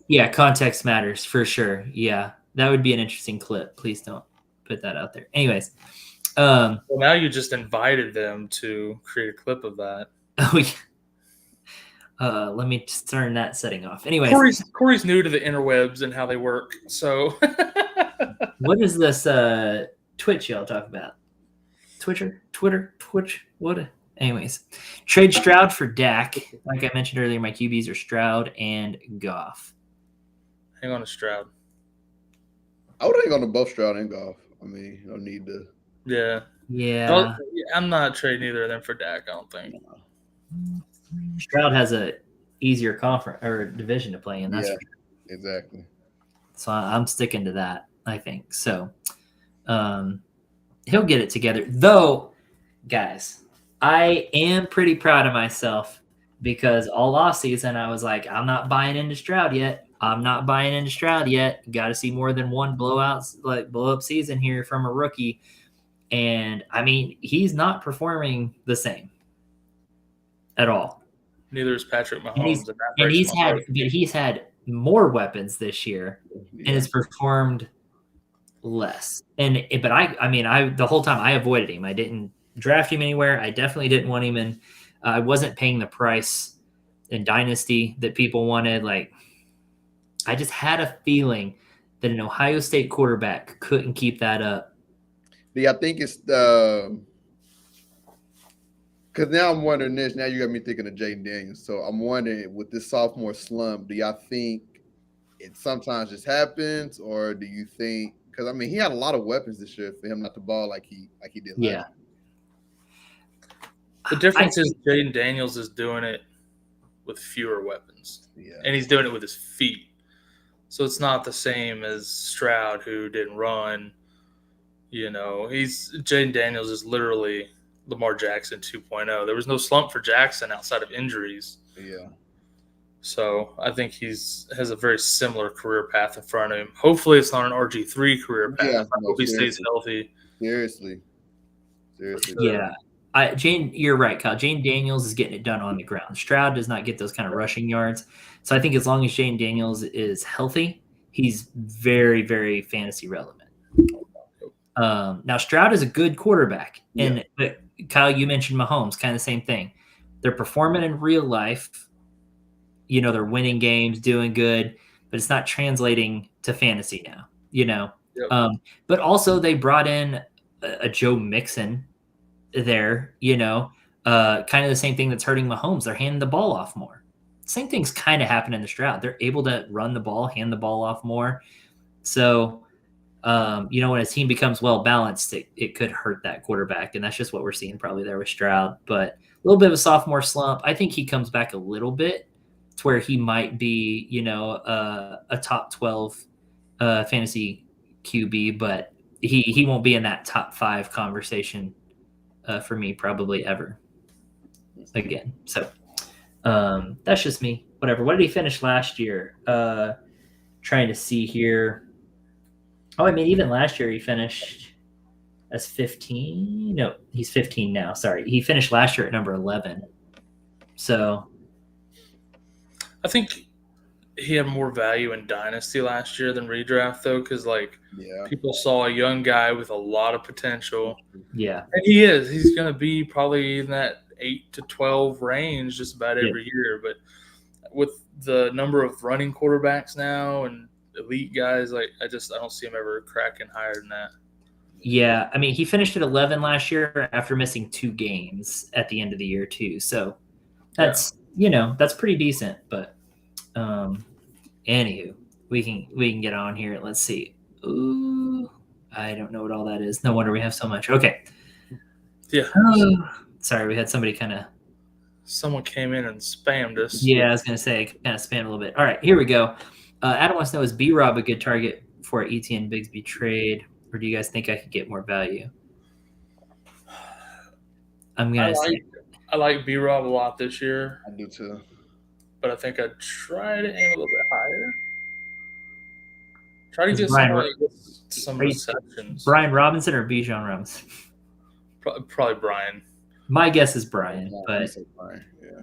yeah, context matters for sure. Yeah, that would be an interesting clip. Please don't put that out there. Anyways, well, now you just invited them to create a clip of that. Oh yeah. Let me just turn that setting off. Anyways, Corey's new to the interwebs and how they work. So, what is this Twitch y'all talk about? Twitch? What? Anyways, trade Stroud for Dak. Like I mentioned earlier, my QBs are Stroud and Goff. Hang on to Stroud. I would hang on to both Stroud and Goff. I mean, you don't need to. Yeah. Yeah. I'm not trading either of them for Dak, I don't think. Stroud has a easier conference or division to play in. That's for sure. Exactly. So I'm sticking to that, I think. So he'll get it together. Though, guys, I am pretty proud of myself because all offseason I was like, I'm not buying into Stroud yet. Got to see more than one blow-up season here from a rookie. And, I mean, he's not performing the same at all. Neither is Patrick Mahomes. And he's had more weapons this year and has performed less. But I the whole time I avoided him. I didn't draft him anywhere. I definitely didn't want him in. I wasn't paying the price in Dynasty that people wanted. Like, I just had a feeling that an Ohio State quarterback couldn't keep that up. Yeah, I think it's because now I'm wondering this. Now you got me thinking of Jayden Daniels. So I'm wondering with this sophomore slump, do y'all think it sometimes just happens, or do you think because I mean he had a lot of weapons this year for him not to ball like he did last year. The difference is Jayden Daniels is doing it with fewer weapons. Yeah. And he's doing it with his feet. So it's not the same as Stroud who didn't run. You know, Jayden Daniels is literally Lamar Jackson 2.0. There was no slump for Jackson outside of injuries. Yeah. So I think has a very similar career path in front of him. Hopefully it's not an RG3 career path. Yeah, I hope he stays healthy. Seriously. Yeah. You're right, Kyle. Jayden Daniels is getting it done on the ground. Stroud does not get those kind of rushing yards. So I think as long as Jayden Daniels is healthy, he's very, very fantasy relevant. Now, Stroud is a good quarterback. But Kyle, you mentioned Mahomes, kind of the same thing. They're performing in real life. You know, they're winning games, doing good, but it's not translating to fantasy now, you know. Yep. But also they brought in a Joe Mixon there, you know, kind of the same thing that's hurting Mahomes. They're handing the ball off more. Same thing's kind of happening to Stroud. They're able to run the ball, hand the ball off more. So, you know, when a team becomes well-balanced, it could hurt that quarterback. And that's just what we're seeing probably there with Stroud. But a little bit of a sophomore slump. I think he comes back a little bit to where he might be, you know, a top 12 fantasy QB, but he won't be in that top 5 conversation for me probably ever again. So that's just me. Whatever. What did he finish last year? Trying to see here. Oh, I mean, even last year he finished as 15. No, he's 15 now. Sorry. He finished last year at number 11. So I think he had more value in Dynasty last year than redraft, though, because, people saw a young guy with a lot of potential. Yeah. And he is. He's going to be probably in that 8 to 12 range just about every year. But with the number of running quarterbacks now and elite guys, like I don't see him ever cracking higher than that. Yeah, I mean, he finished at 11 last year after missing 2 games at the end of the year too. So that's that's pretty decent. But anywho, we can get on here. Let's see. Ooh, I don't know what all that is. No wonder we have so much. Okay. Yeah. Sorry, we had somebody Someone came in and spammed us. Yeah, I was gonna say kind of spammed a little bit. All right, here we go. Adam wants to know, is B-Rob a good target for an ETN Bigsby trade? Or do you guys think I could get more value? I'm going to say. I like B-Rob a lot this year. I do too. But I think I'd try to aim a little bit higher. Try to get some receptions. Brian Robinson or Bijan Robinson? Probably Brian. My guess is Brian, but Brian. Yeah.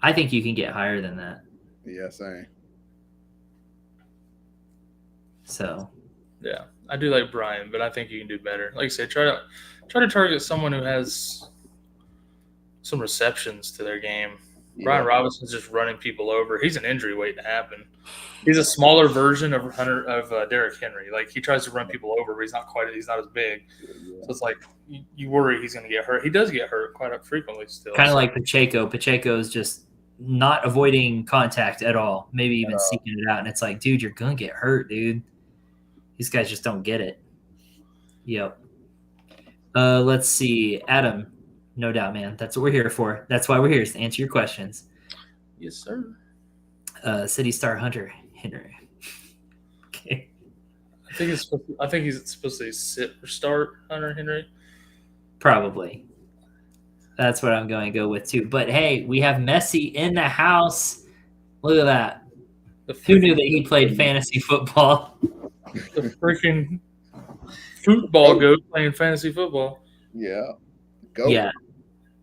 I think you can get higher than that. Yeah, same. So. Yeah, I do like Brian, but I think you can do better. Like I said, try to target someone who has some receptions to their game. Yeah. Brian Robinson's just running people over. He's an injury waiting to happen. He's a smaller version of Derrick Henry. Like he tries to run people over, but he's not as big. So it's like you worry he's going to get hurt. He does get hurt quite frequently still. Kind of like Pacheco. Pacheco's just not avoiding contact at all. Maybe even seeking it out, and it's like, dude, you're going to get hurt, dude. These guys just don't get it. Yep. Let's see. Adam, no doubt, man. That's what we're here for. That's why we're here, is to answer your questions. Yes, sir. City Star Hunter Henry. Okay. I think he's supposed to sit or start Hunter Henry. Probably. That's what I'm going to go with too. But hey, we have Messi in the house. Look at that. Who knew that he played fantasy football? The freaking football goat playing fantasy football. Yeah. Go. Yeah.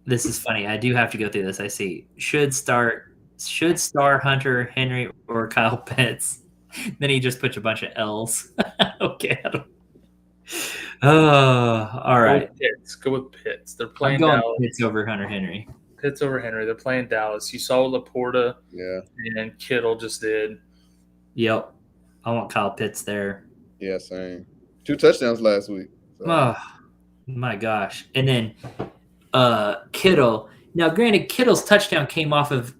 This is funny. I do have to go through this. I see. Should star Hunter Henry or Kyle Pitts. Then he just puts a bunch of L's. Okay. All right. Go with Pitts. They're playing Dallas. Pitts over Hunter Henry. Pitts over Henry. They're playing Dallas. You saw what Laporta and Kittle just did. Yep. I want Kyle Pitts there. Yeah, same. 2 touchdowns last week. So. Oh, my gosh. And then Kittle. Now, granted, Kittle's touchdown came off of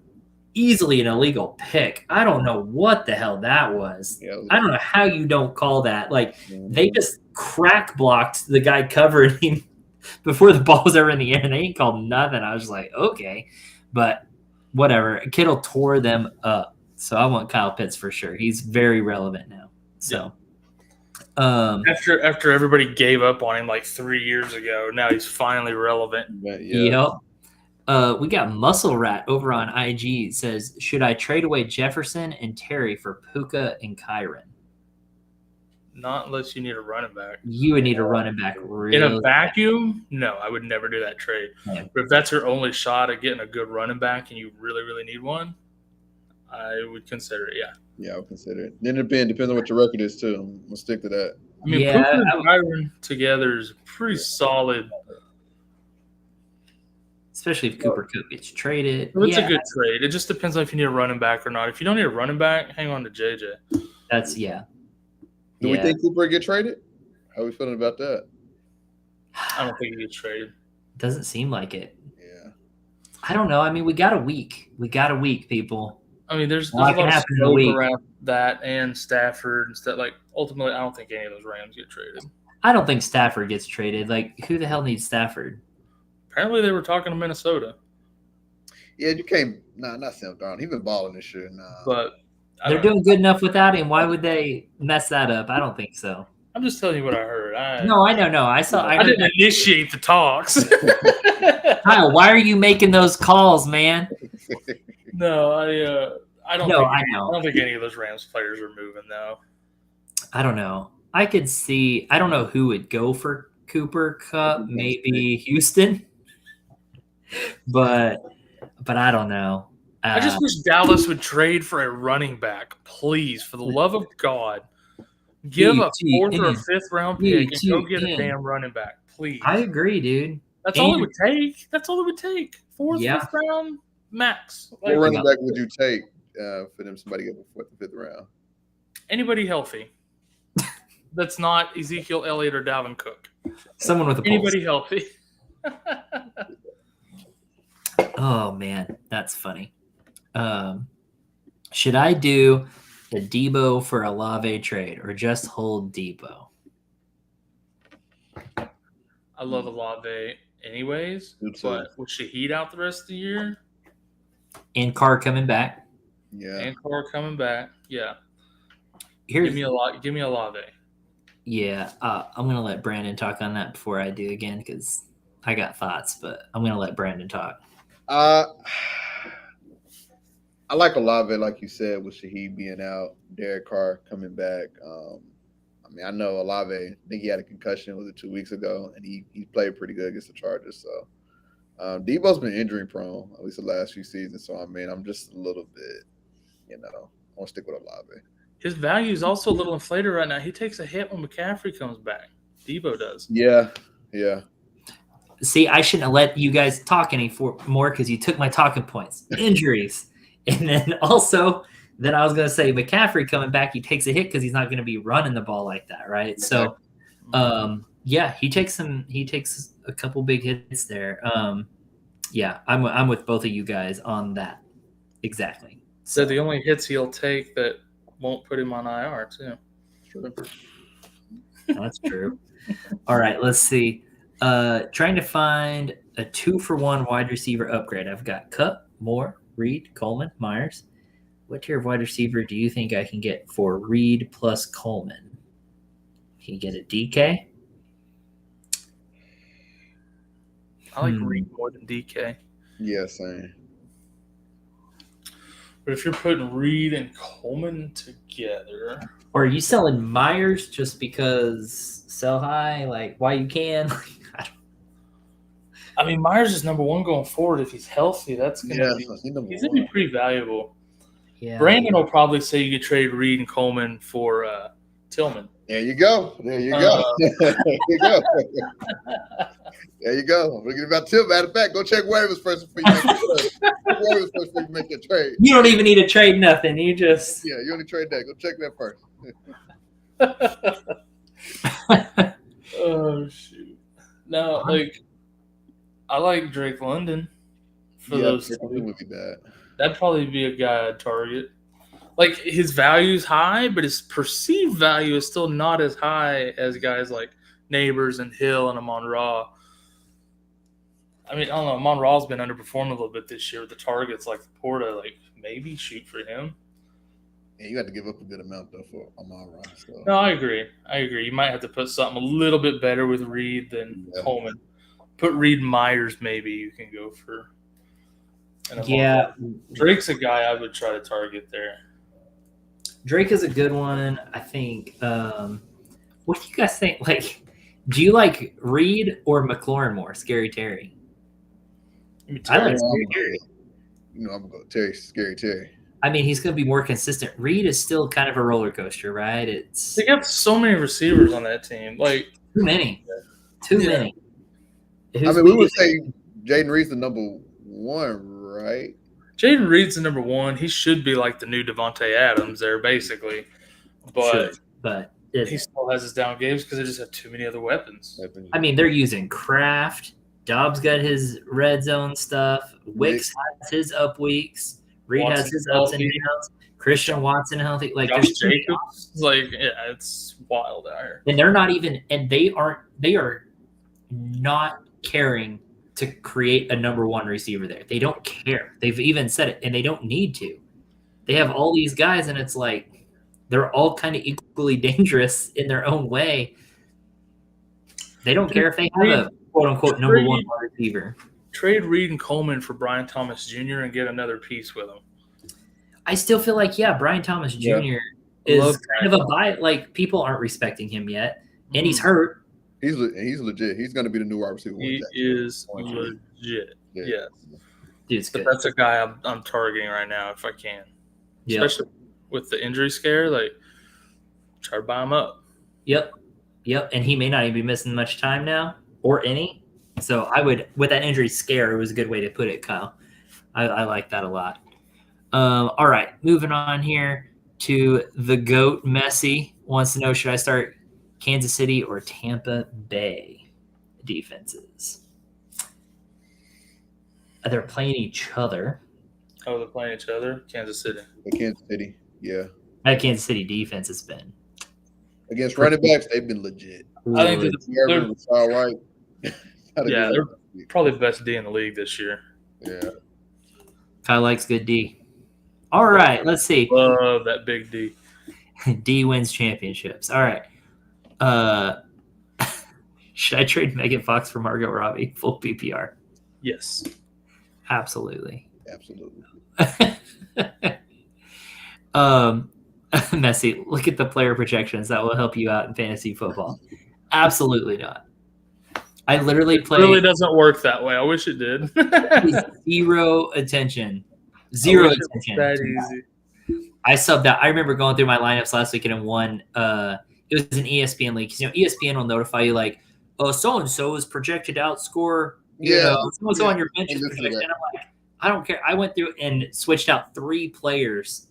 easily an illegal pick. I don't know what the hell that was. Yeah, I don't know how you don't call that. Like, they just crack blocked the guy covering him before the ball was ever in the air, and they ain't called nothing. I was like, okay. But whatever. Kittle tore them up. So I want Kyle Pitts for sure. He's very relevant now. So after everybody gave up on him like 3 years ago, now he's finally relevant. Yep. We got Muscle Rat over on IG. It says, should I trade away Jefferson and Terry for Puka and Kyron? Not unless you need a running back. You would need a running back. In a vacuum, no, I would never do that trade. Yeah. But if that's your only shot at getting a good running back and you really, really need one, I would consider it, yeah. Yeah, I would consider it. Then it depends on what your record is, too. I'm going to stick to that. I mean, Puka and Kyron together is pretty solid. Especially if Cooper Kupp gets traded. It's a good trade. It just depends on if you need a running back or not. If you don't need a running back, hang on to JJ. That's, Do we think Cooper get traded? How are we feeling about that? I don't think he gets traded. Doesn't seem like it. Yeah. I don't know. I mean, we got a week. people. I mean, there's a lot of smoke around that and Stafford and stuff. Like, ultimately, I don't think any of those Rams get traded. I don't think Stafford gets traded. Like, who the hell needs Stafford? Apparently, they were talking to Minnesota. Yeah, you can't. Not Sam Darnold. He's been balling this year. But they're doing good enough without him. Why would they mess that up? I don't think so. I'm just telling you what I heard. No, I don't know. I didn't initiate the talks. Kyle, why are you making those calls, man? No, I don't. No, I don't think any of those Rams players are moving though. I don't know. I could see. I don't know who would go for Cooper Kupp. Maybe Houston, but I don't know. I just wish Dallas would trade for a running back, please, for the love of God. Give a 4th or a 5th round pick and go get a damn running back, please. I agree, dude. That's all it would take. 4th, 5th round. max. What running back would you take for them? Somebody get before the 5th round. Anybody healthy. That's not Ezekiel Elliott or Dalvin Cook. Someone with a pulse. Anybody healthy. Oh, man. That's funny. Should I do the Deebo for Olave trade or just hold Deebo? I love Olave anyways, but with Shaheed out the rest of the year. And Carr coming back. Yeah. And Carr coming back. Yeah. Give me Olave. Yeah. I'm going to let Brandon talk on that before I do again because I got thoughts, but I'm going to let Brandon talk. I like Olave, like you said, with Shaheed being out, Derek Carr coming back. I know Olave, I think he had a concussion, was it 2 weeks ago, and he played pretty good against the Chargers. So Deebo's been injury prone, at least the last few seasons. So, I'm just a little bit, I want to stick with Olave. His value is also a little inflated right now. He takes a hit when McCaffrey comes back. Deebo does. Yeah. See, I shouldn't have let you guys talk more because you took my talking points. Injuries. And then also, I was going to say McCaffrey coming back, he takes a hit because he's not going to be running the ball like that, right? So, he takes a couple big hits there. I'm with both of you guys on that. Exactly. So the only hits he'll take that won't put him on IR too. Sure. That's true. All right, let's see. Trying to find a 2-for-1 wide receiver upgrade. I've got Kupp, Moore, Reed, Coleman, Myers. What tier of wide receiver do you think I can get for Reed plus Coleman? Can you get a DK? I like Reed more than DK. Yeah, same. But if you're putting Reed and Coleman together, or are you selling Myers just because sell high? Like, why you can? Myers is number one going forward. If he's healthy, that's going to he's going to be pretty valuable. Yeah. Brandon will probably say you could trade Reed and Coleman for Tillman. There you go. There you go. There you go. There you go. We're about Tillman. Matter of fact, go check waivers first before you make your trade. Waivers first before you make your trade. You don't even need to trade nothing. You just you only trade that. Go check that first. Oh shoot! No, I like Drake London for those. Drake London would be bad. That'd probably be a guy I'd target. Like his value's high, but his perceived value is still not as high as guys like Neighbors and Hill and Amon-Ra. I don't know. Amon-Ra's been underperforming a little bit this year with the targets like Laporta. Like maybe shoot for him. Yeah, you got to give up a good amount though for Amon-Ra. So. No, I agree. You might have to put something a little bit better with Reed than Coleman. Put Reed Myers. Maybe you can go for. Yeah, Drake's a guy I would try to target there. Drake is a good one. I think. What do you guys think? Like, do you like Reed or McLaurin more? Scary Terry. I like Scary Terry. I'm gonna go Terry. Scary Terry. He's gonna be more consistent. Reed is still kind of a roller coaster, right? They got so many receivers on that team. Like too many. Many. We would say Jayden Reed's the number one, right? Jayden Reed's the number one. He should be like the new Devontae Adams there, basically. But he still has his down games because they just have too many other weapons. They're using Kraft. Dobbs got his red zone stuff. Wicks has his up weeks. Reed has his ups and downs. Christian Watson healthy. Like Josh Jacobs. It's wild out here. And they're not even – and they are not caring to create a number one receiver there. They don't care. They've even said it, and they don't need to. They have all these guys, and it's like they're all kind of equally dangerous in their own way. They don't care if they have a quote-unquote number one receiver. Trade Reed and Coleman for Brian Thomas Jr. and get another piece with him. I still feel like, Brian Thomas Jr. is kind of a buy. Like, people aren't respecting him yet, and he's hurt. He's legit. He's going to be the new wide receiver. He is legit. Yeah. Yes. Dude's good. But that's a guy I'm targeting right now if I can. Yep. Especially with the injury scare, try to buy him up. Yep. And he may not even be missing much time now or any. So I would, with that injury scare, it was a good way to put it, Kyle. I like that a lot. All right, moving on here to the GOAT. Messi wants to know, should I start Kansas City or Tampa Bay defenses? They're playing each other. Oh, they're playing each other? Kansas City. Kansas City, yeah. That Kansas City defense has been. Against running backs, they've been legit. I think they're probably the best D in the league this year. Yeah. Kyle likes good D. All right, let's see. Love that big D. D wins championships. All right. Should I trade Megan Fox for Margot Robbie? Full PPR. Yes. Absolutely. Messi, look at the player projections. That will help you out in fantasy football. Absolutely not. I literally play. It really doesn't work that way. I wish it did. Zero attention. Zero attention. That easy. I subbed out. I remember going through my lineups last week and won. It was an ESPN league. You know, ESPN will notify you like, oh, so and so is projected to outscore. So on your bench is projected. And I'm like, I don't care. I went through and switched out 3 players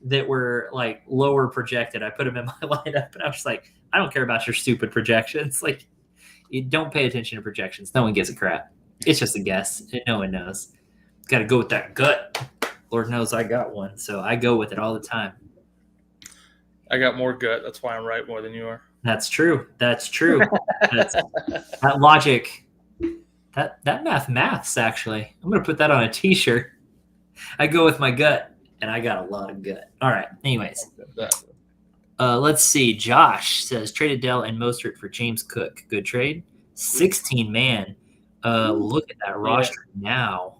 that were like lower projected. I put them in my lineup, and I was like, I don't care about your stupid projections. Like, you don't pay attention to projections. No one gives a crap. It's just a guess. No one knows. Got to go with that gut. Lord knows I got one, so I go with it all the time. I got more gut. That's why I'm right more than you are. That's true. That logic. That maths actually. I'm gonna put that on a T-shirt. I go with my gut, and I got a lot of gut. All right. Anyways, let's see. Josh says traded Dell and Mostert for James Cook. Good trade. 16 man. Look at that roster now.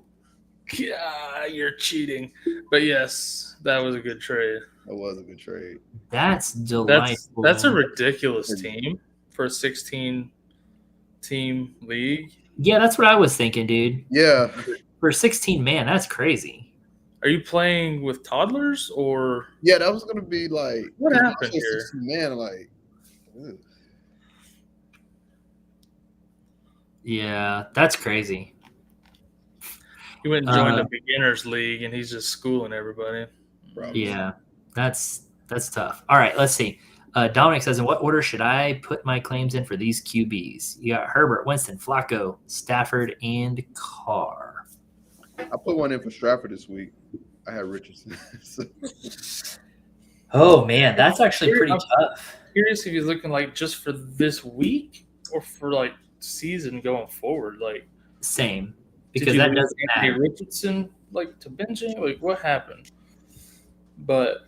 Yeah, you're cheating. But yes, that was a good trade. That was a good trade. That's delightful. That's a ridiculous team for a 16-team league. Yeah, that's what I was thinking, dude. Yeah. For 16 man, that's crazy. Are you playing with toddlers or? Yeah, that was gonna be like. What happened here? 16 man, like. Ew. Yeah, that's crazy. He went and joined the beginners league, and he's just schooling everybody. Probably. Yeah, that's tough. All right, let's see. Dominic says, in what order should I put my claims in for these QBs? You got Herbert, Winston, Flacco, Stafford, and Carr. I put one in for Stratford this week. I had Richardson. Oh, man, that's actually pretty tough. Curious if you're looking like just for this week or for like season going forward. Like same. Because that doesn't matter. Richardson like to benching? Like what happened? But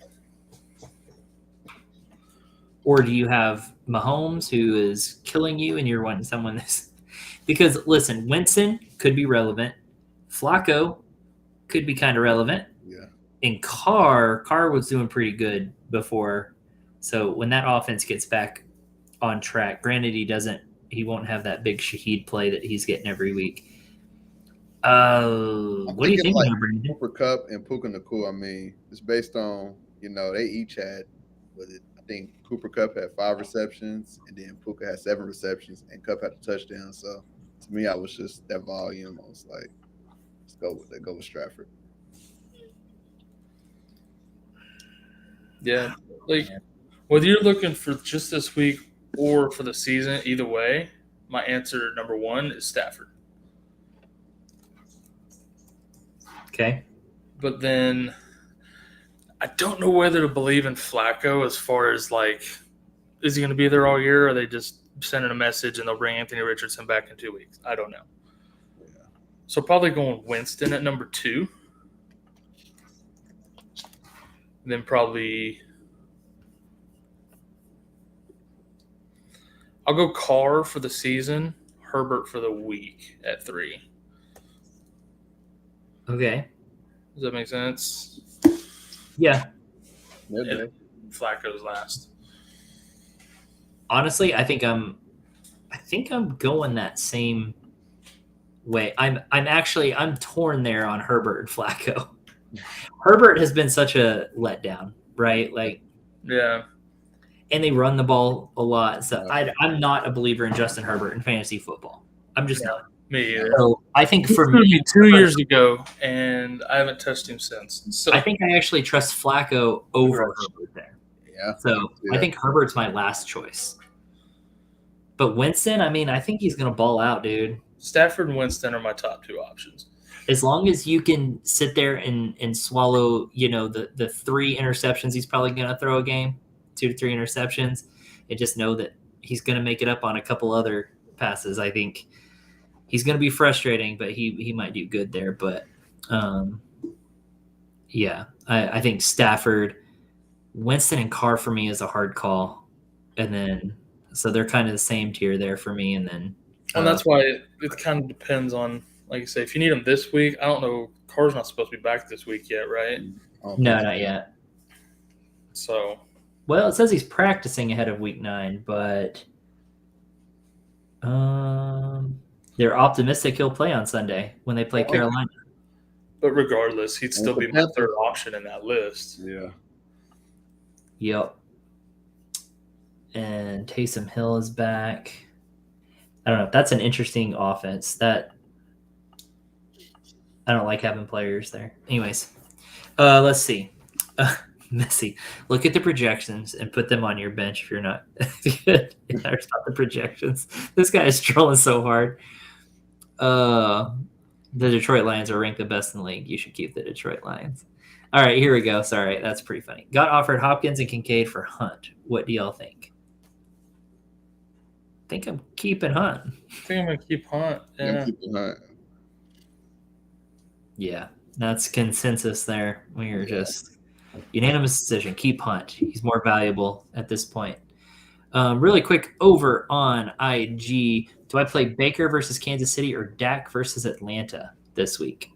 or do you have Mahomes who is killing you and you're wanting someone that's because listen, Winston could be relevant. Flacco could be kind of relevant. Yeah. And Carr was doing pretty good before. So when that offense gets back on track, granted he won't have that big Shaheed play that he's getting every week. What do you think, like Cooper Kupp and Puka Nacua? I mean, it's based on, they each had, I think Cooper Kupp had 5 receptions, and then Puka had 7 receptions, and Kupp had a touchdown. So, to me, I was just that volume. I was like, let's go with Stratford. Yeah. Like, whether you're looking for just this week or for the season, either way, my answer, number 1, is Stafford. Okay. But then I don't know whether to believe in Flacco as far as like, is he going to be there all year? Or are they just sending a message and they'll bring Anthony Richardson back in 2 weeks? I don't know. Yeah. So probably going Winston at number 2. And then probably I'll go Carr for the season, Herbert for the week at 3. Okay. Does that make sense? Yeah. And Flacco's last. Honestly, I think I'm going that same way. I'm torn there on Herbert and Flacco. Herbert has been such a letdown, right? Like, yeah. And they run the ball a lot. So I'm not a believer in Justin Herbert in fantasy football. I'm just not. Me either. So I think for me, me, 2 years ago, and I haven't touched him since. So I think I actually trust Flacco over Herbert there. Yeah. So I think Herbert's my last choice. But Winston, I mean, I think he's going to ball out, dude. Stafford and Winston are my top 2 options. As long as you can sit there and swallow, the 3 interceptions he's probably going to throw a game, 2 to 3 interceptions, and just know that he's going to make it up on a couple other passes. I think he's going to be frustrating, but he might do good there. But, yeah, I think Stafford, Winston, and Carr for me is a hard call. And then so they're kind of the same tier there for me. And then and that's why it kind of depends on, like you say, if you need him this week. I don't know. Carr's not supposed to be back this week yet, right? No, not yet. So, well, it says he's practicing ahead of week 9, but they're optimistic he'll play on Sunday when they play Carolina. But regardless, he'd still be my 3rd option in that list. Yeah. Yep. And Taysom Hill is back. I don't know. That's an interesting offense. That I don't like having players there. Anyways, let's see. Messy. Look at the projections and put them on your bench if you're not good. There's not the projections. This guy is trolling so hard. The Detroit Lions are ranked the best in the league. You should keep the Detroit Lions. All right, here we go. Sorry, that's pretty funny. Got offered Hopkins and Kincaid for Hunt. What do y'all think? I think I'm keeping Hunt. I think I'm going to keep Hunt. Yeah. I'm keeping Hunt. Yeah, that's consensus there. We're just unanimous decision. Keep Hunt. He's more valuable at this point. Really quick over on IG. Do I play Baker versus Kansas City or Dak versus Atlanta this week?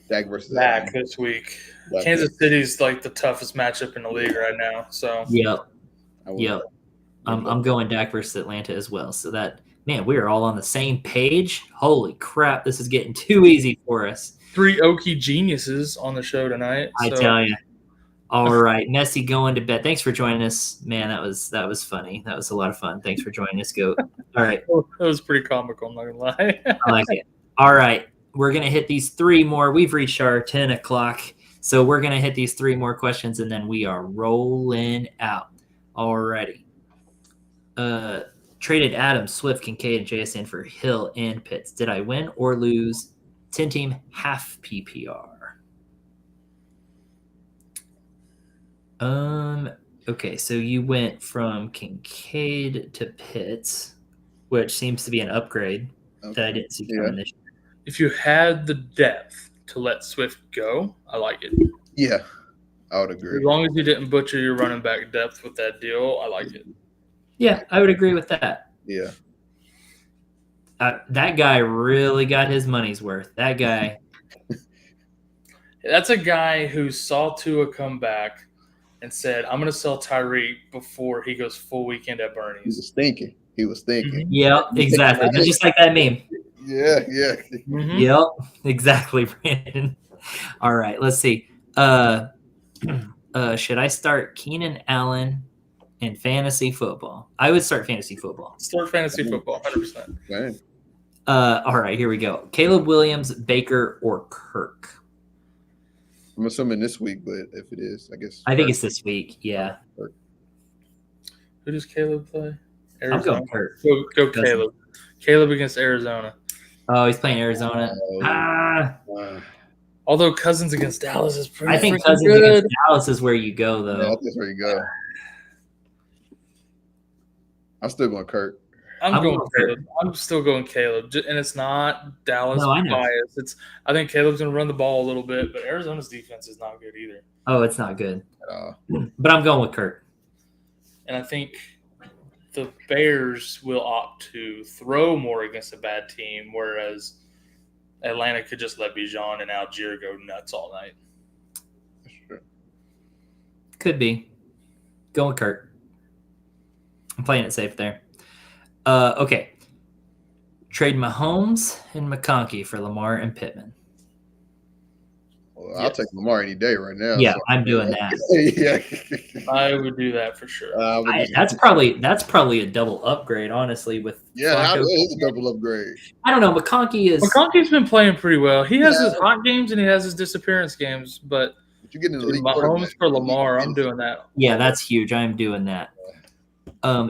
Dak versus Dak Atlanta. this week. Dak. Kansas City's like the toughest matchup in the league right now. So Yep. I'm going Dak versus Atlanta as well. So that, man, we are all on the same page. Holy crap, this is getting too easy for us. 3 Okie geniuses on the show tonight. I tell you. All right, Messi going to bed. Thanks for joining us, man. That was funny. That was a lot of fun. Thanks for joining us, Goat. All right, That was pretty comical. I'm not gonna lie. I like it. All right, we're gonna hit these 3 more. We've reached our 10 o'clock, so we're gonna hit these 3 more questions, and then we are rolling out. Alrighty. Traded Adams, Swift, Kincaid, and JSN for Hill and Pitts. Did I win or lose? 10-team half PPR. Okay, so you went from Kincaid to Pitts, which seems to be an upgrade that I didn't see coming this year. If you had the depth to let Swift go, I like it. Yeah, I would agree. As long as you didn't butcher your running back depth with that deal, I like it. Yeah, I would agree with that. Yeah. That guy really got his money's worth. That guy. That's a guy who saw Tua come back and said, I'm going to sell Tyreek before he goes full weekend at Bernie's. He was thinking. Mm-hmm. Yep, exactly. Just like that meme. Yeah. Mm-hmm. Yep, exactly, Brandon. All right, let's see. Should I start Keenan Allen in fantasy football? I would start fantasy football. Start fantasy football, 100%. Right. All right, here we go. Caleb Williams, Baker, or Kirk? I'm assuming this week, but if it is, I guess. I think it's this week. Yeah. Who does Caleb play? I'm Arizona. going Kirk. Go Caleb. Caleb against Arizona. Oh, he's playing Arizona. Although Cousins against Dallas is pretty I think freaking Cousins good. against Dallas is where you go, though. Yeah, that's where you go. I'm still going Kirk. I'm going Caleb. Caleb. I'm still going Caleb. And it's not Dallas No, I know. bias. I think Caleb's going to run the ball a little bit, but Arizona's defense is not good either. Oh, it's not good. But I'm going with Kirk. And I think the Bears will opt to throw more against a bad team, whereas Atlanta could just let Bijan and Algier go nuts all night. That's true. Could be. Going with Kirk. I'm playing it safe there. Okay. Trade Mahomes and McConkey for Lamar and Pittman. Well, I'll take Lamar any day right now. Yeah, so. I'm doing that. Yeah. I would do that for sure. That's probably a double upgrade, honestly. With Flacco. It is a double upgrade. I don't know. McConkey's been playing pretty well. He has his hot games and he has his disappearance games, but you get an elite Mahomes for Lamar, I'm doing that. Yeah, that's huge. I'm doing that.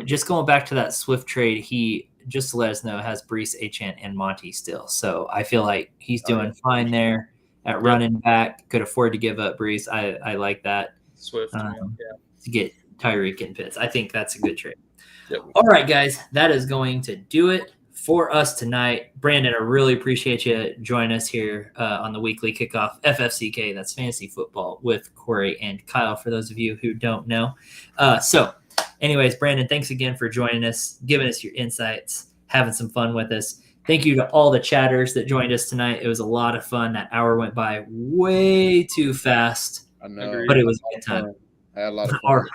Just going back to that Swift trade, he just to let us know has Breece, Achane, and Monty still. So I feel like he's doing fine there at running back. Could afford to give up Breece. I like that. Swift, to get Tyreek and Pitts. I think that's a good trade. Yep. All right, guys, that is going to do it for us tonight. Brandon, I really appreciate you joining us here on the weekly kickoff FFCK. That's fantasy football with Corey and Kyle, for those of you who don't know. So anyways, Brandon, thanks again for joining us, giving us your insights, having some fun with us. Thank you to all the chatters that joined us tonight. It was a lot of fun. That hour went by way too fast. I know, but it was a good time. I had a lot of fun.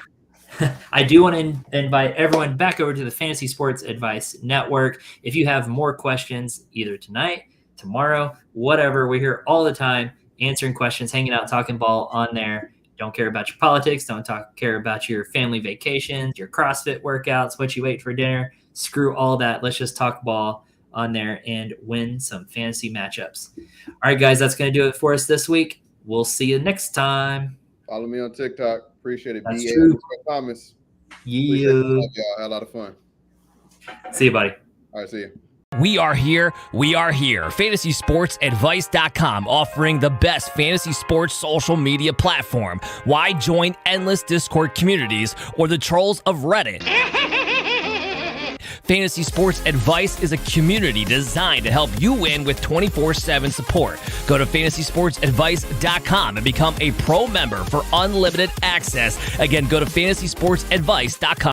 I do want to invite everyone back over to the Fantasy Sports Advice Network. If you have more questions, either tonight, tomorrow, whatever, we're here all the time answering questions, hanging out, talking ball on there. Don't care about your politics. Don't care about your family vacations, your CrossFit workouts, what you ate for dinner. Screw all that. Let's just talk ball on there and win some fantasy matchups. All right, guys, that's going to do it for us this week. We'll see you next time. Follow me on TikTok. Appreciate it. That's true. Thomas. Yeah. Y'all. I had a lot of fun. See you, buddy. All right, see you. We are here. FantasySportsAdvice.com, offering the best fantasy sports social media platform. Why join endless Discord communities or the trolls of Reddit? Fantasy Sports Advice is a community designed to help you win with 24/7 support. Go to FantasySportsAdvice.com and become a pro member for unlimited access. Again, go to FantasySportsAdvice.com.